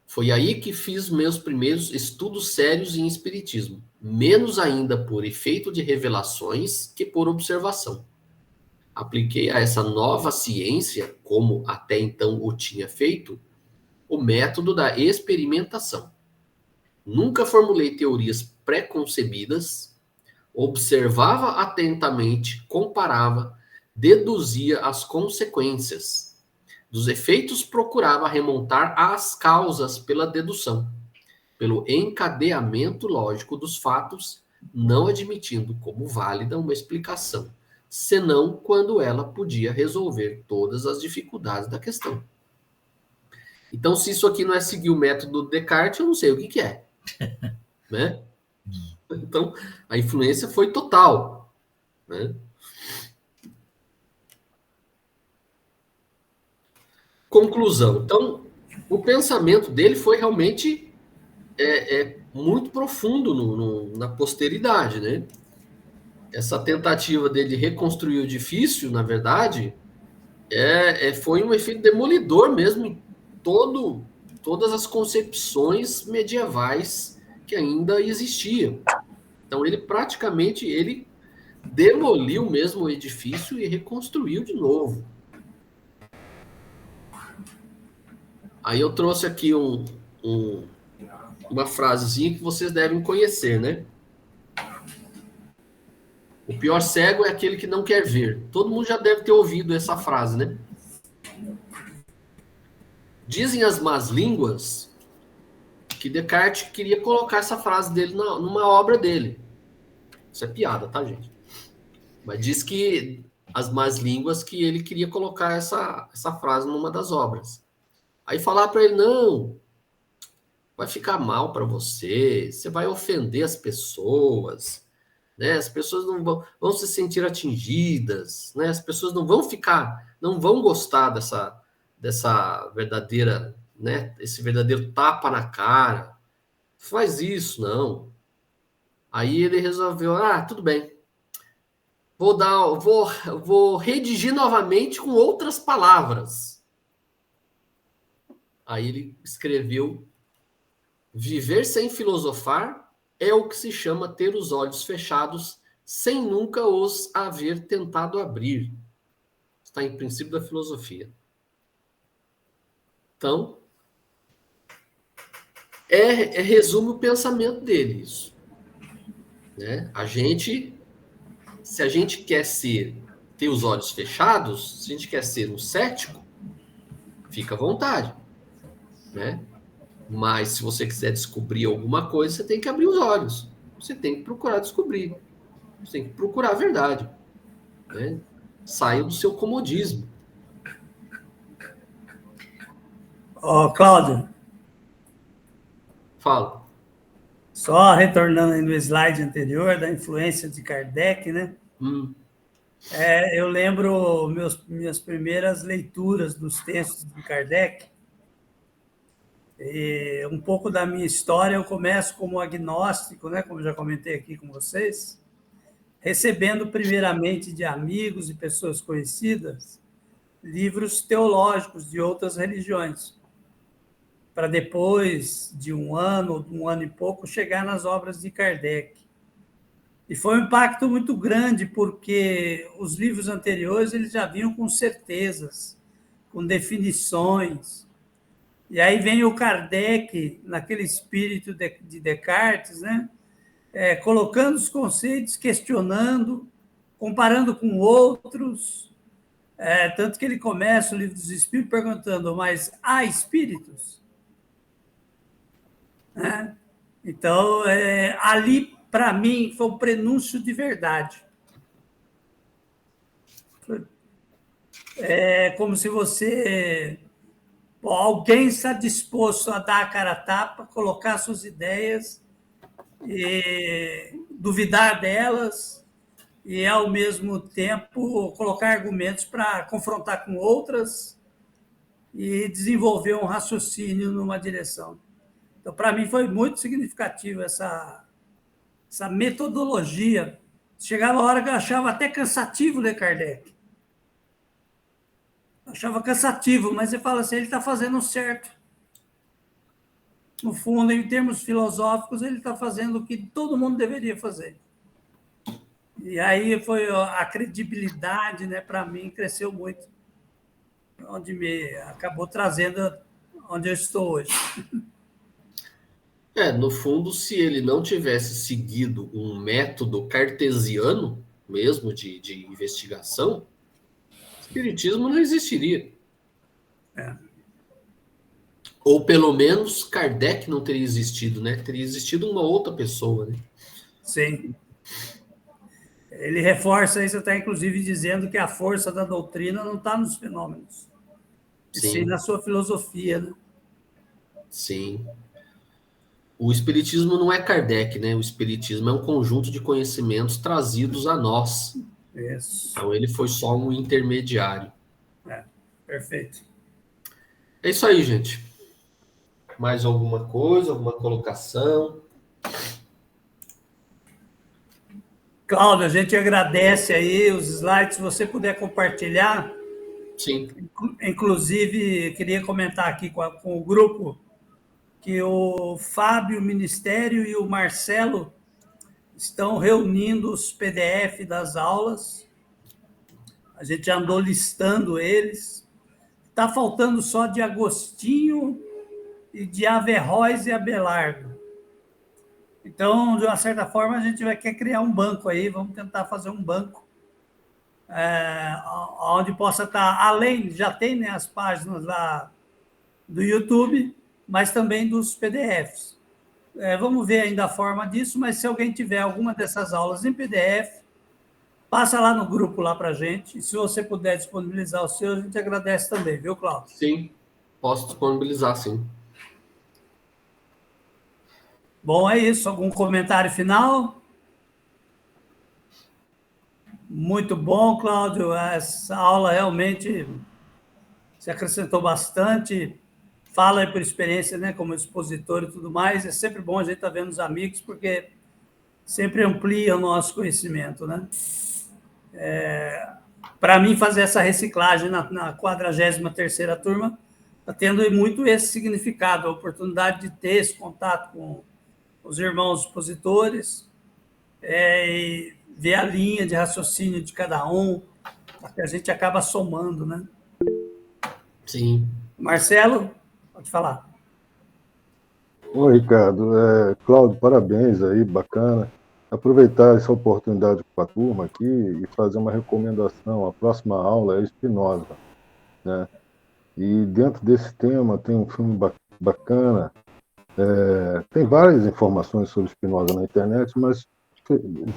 foi aí que fiz meus primeiros estudos sérios em espiritismo, menos ainda por efeito de revelações que por observação. Apliquei a essa nova ciência, como até então o tinha feito, o método da experimentação. Nunca formulei teorias pré-concebidas, observava atentamente, comparava, deduzia as consequências. Dos efeitos procurava remontar às causas pela dedução, pelo encadeamento lógico dos fatos, não admitindo como válida uma explicação, senão quando ela podia resolver todas as dificuldades da questão. Então, se isso aqui não é seguir o método Descartes, eu não sei o que é. Né? Então, a influência foi total. Né? Conclusão. Então, o pensamento dele foi realmente muito profundo na posteridade, né? Essa tentativa dele reconstruir o edifício, na verdade, foi um efeito demolidor mesmo em todas as concepções medievais que ainda existiam. Então, ele praticamente demoliu mesmo o edifício e reconstruiu de novo. Aí eu trouxe aqui uma frasezinha que vocês devem conhecer, né? O pior cego é aquele que não quer ver. Todo mundo já deve ter ouvido essa frase, né? Dizem as más línguas que Descartes queria colocar essa frase dele numa obra dele. Isso é piada, tá, gente? Mas diz que as más línguas que ele queria colocar essa frase numa das obras. Aí falar para ele, não, vai ficar mal para você, você vai ofender as pessoas, né? As pessoas não vão se sentir atingidas, né? As pessoas não vão gostar dessa verdadeira, né? Esse verdadeiro tapa na cara. Faz isso, não. Aí ele resolveu, tudo bem. Vou redigir novamente com outras palavras. Aí ele escreveu: viver sem filosofar é o que se chama ter os olhos fechados sem nunca os haver tentado abrir. Está em Princípio da Filosofia. Então, resume o pensamento dele, isso. Né? Se a gente quer ter os olhos fechados, se a gente quer ser um cético, fica à vontade, né? Mas se você quiser descobrir alguma coisa, você tem que abrir os olhos. Você tem que procurar descobrir. Você tem que procurar a verdade, né? Saia do seu comodismo. Cláudio. Fala. Só retornando aí no slide anterior, da influência de Kardec, né? Eu lembro minhas primeiras leituras dos textos de Kardec. E um pouco da minha história, eu começo como agnóstico, né? Como já comentei aqui com vocês, recebendo primeiramente de amigos e pessoas conhecidas livros teológicos de outras religiões, para depois de um ano e pouco, chegar nas obras de Kardec. E foi um impacto muito grande, porque os livros anteriores eles já vinham com certezas, com definições. E aí vem o Kardec, naquele espírito de Descartes, né? Colocando os conceitos, questionando, comparando com outros. Tanto que ele começa o Livro dos Espíritos perguntando, mas há espíritos? Então, ali, para mim, foi um prenúncio de verdade. É como se alguém está disposto a dar a cara a tapa, colocar suas ideias, e duvidar delas, e, ao mesmo tempo, colocar argumentos para confrontar com outras e desenvolver um raciocínio numa direção. Então, para mim, foi muito significativo essa metodologia. Chegava a hora que eu achava até cansativo ler Kardec. Achava cansativo, mas você fala assim, ele está fazendo certo. No fundo, em termos filosóficos, ele está fazendo o que todo mundo deveria fazer. E aí foi a credibilidade, né, para mim, cresceu muito, onde me acabou trazendo onde eu estou hoje. No fundo, se ele não tivesse seguido um método cartesiano, mesmo de investigação, o espiritismo não existiria. Ou, pelo menos, Kardec não teria existido, né? Teria existido uma outra pessoa, né? Sim. Ele reforça isso até, inclusive, dizendo que a força da doutrina não está nos fenômenos, sim na sua filosofia, né? Sim. O espiritismo não é Kardec, né? O espiritismo é um conjunto de conhecimentos trazidos a nós. Isso. Então, ele foi só um intermediário. Perfeito. É isso aí, gente. Mais alguma coisa, alguma colocação? Cláudio, a gente agradece aí os slides, se você puder compartilhar. Sim. Inclusive, queria comentar aqui com o grupo que o Fábio, o Ministério e o Marcelo estão reunindo os PDF das aulas. A gente andou listando eles. Está faltando só de Agostinho e de Averroes e Abelardo. Então, Então, de uma certa forma, a gente vai querer criar um banco aí, vamos tentar fazer um banco onde possa estar, além, já tem, né, as páginas lá do YouTube, mas também dos PDFs. Vamos ver ainda a forma disso, mas se alguém tiver alguma dessas aulas em PDF, passa lá no grupo lá para a gente. E se você puder disponibilizar o seu, a gente agradece também, viu, Cláudio? Sim, posso disponibilizar, sim. Bom, é isso. Algum comentário final? Muito bom, Cláudio. Essa aula realmente se acrescentou bastante. Fala aí por experiência, né, como expositor e tudo mais. É sempre bom a gente estar vendo os amigos, porque sempre amplia o nosso conhecimento, né? Para mim, fazer essa reciclagem na 43ª turma está tendo muito esse significado, a oportunidade de ter esse contato com os irmãos expositores, e ver a linha de raciocínio de cada um, que a gente acaba somando, né? Sim. Marcelo, pode falar. Oi, Ricardo. Cláudio, parabéns aí, bacana. Aproveitar essa oportunidade com a turma aqui e fazer uma recomendação. A próxima aula é Spinoza, né? E dentro desse tema tem um filme bacana. Tem várias informações sobre Spinoza na internet, mas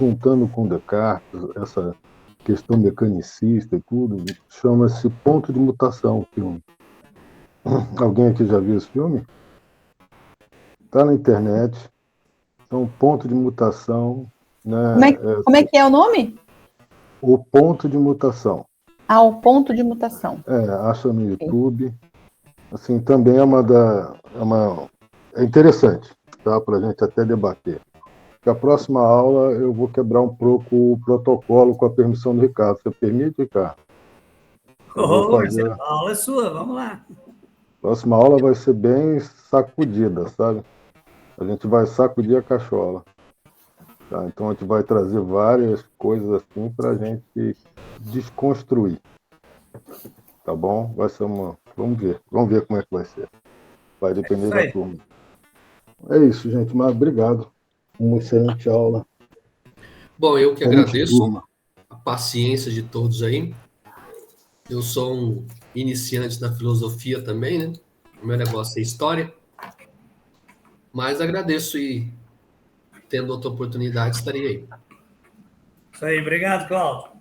juntando com Descartes, essa questão mecanicista e tudo, chama-se Ponto de Mutação o filme. Alguém aqui já viu esse filme? Está na internet. Então, Ponto de Mutação, né? Como é que é o nome? O Ponto de Mutação. O Ponto de Mutação. Acha no YouTube. Assim, também é interessante, tá? Para a gente até debater. Porque a próxima aula eu vou quebrar um pouco o protocolo com a permissão do Ricardo. Você permite, Ricardo? Marcelo, a aula é sua, vamos lá. A próxima aula vai ser bem sacudida, sabe? A gente vai sacudir a cachola. Tá? Então a gente vai trazer várias coisas assim para a gente desconstruir. Tá bom? Vai ser Vamos ver como é que vai ser. Vai depender da turma. É isso, gente. Mas obrigado. Uma excelente aula. Bom, eu que agradeço a paciência de todos aí. Eu sou um iniciante na filosofia também, né? O meu negócio é história. Mas agradeço e, tendo outra oportunidade, estarei aí. Isso aí, obrigado, Cláudio.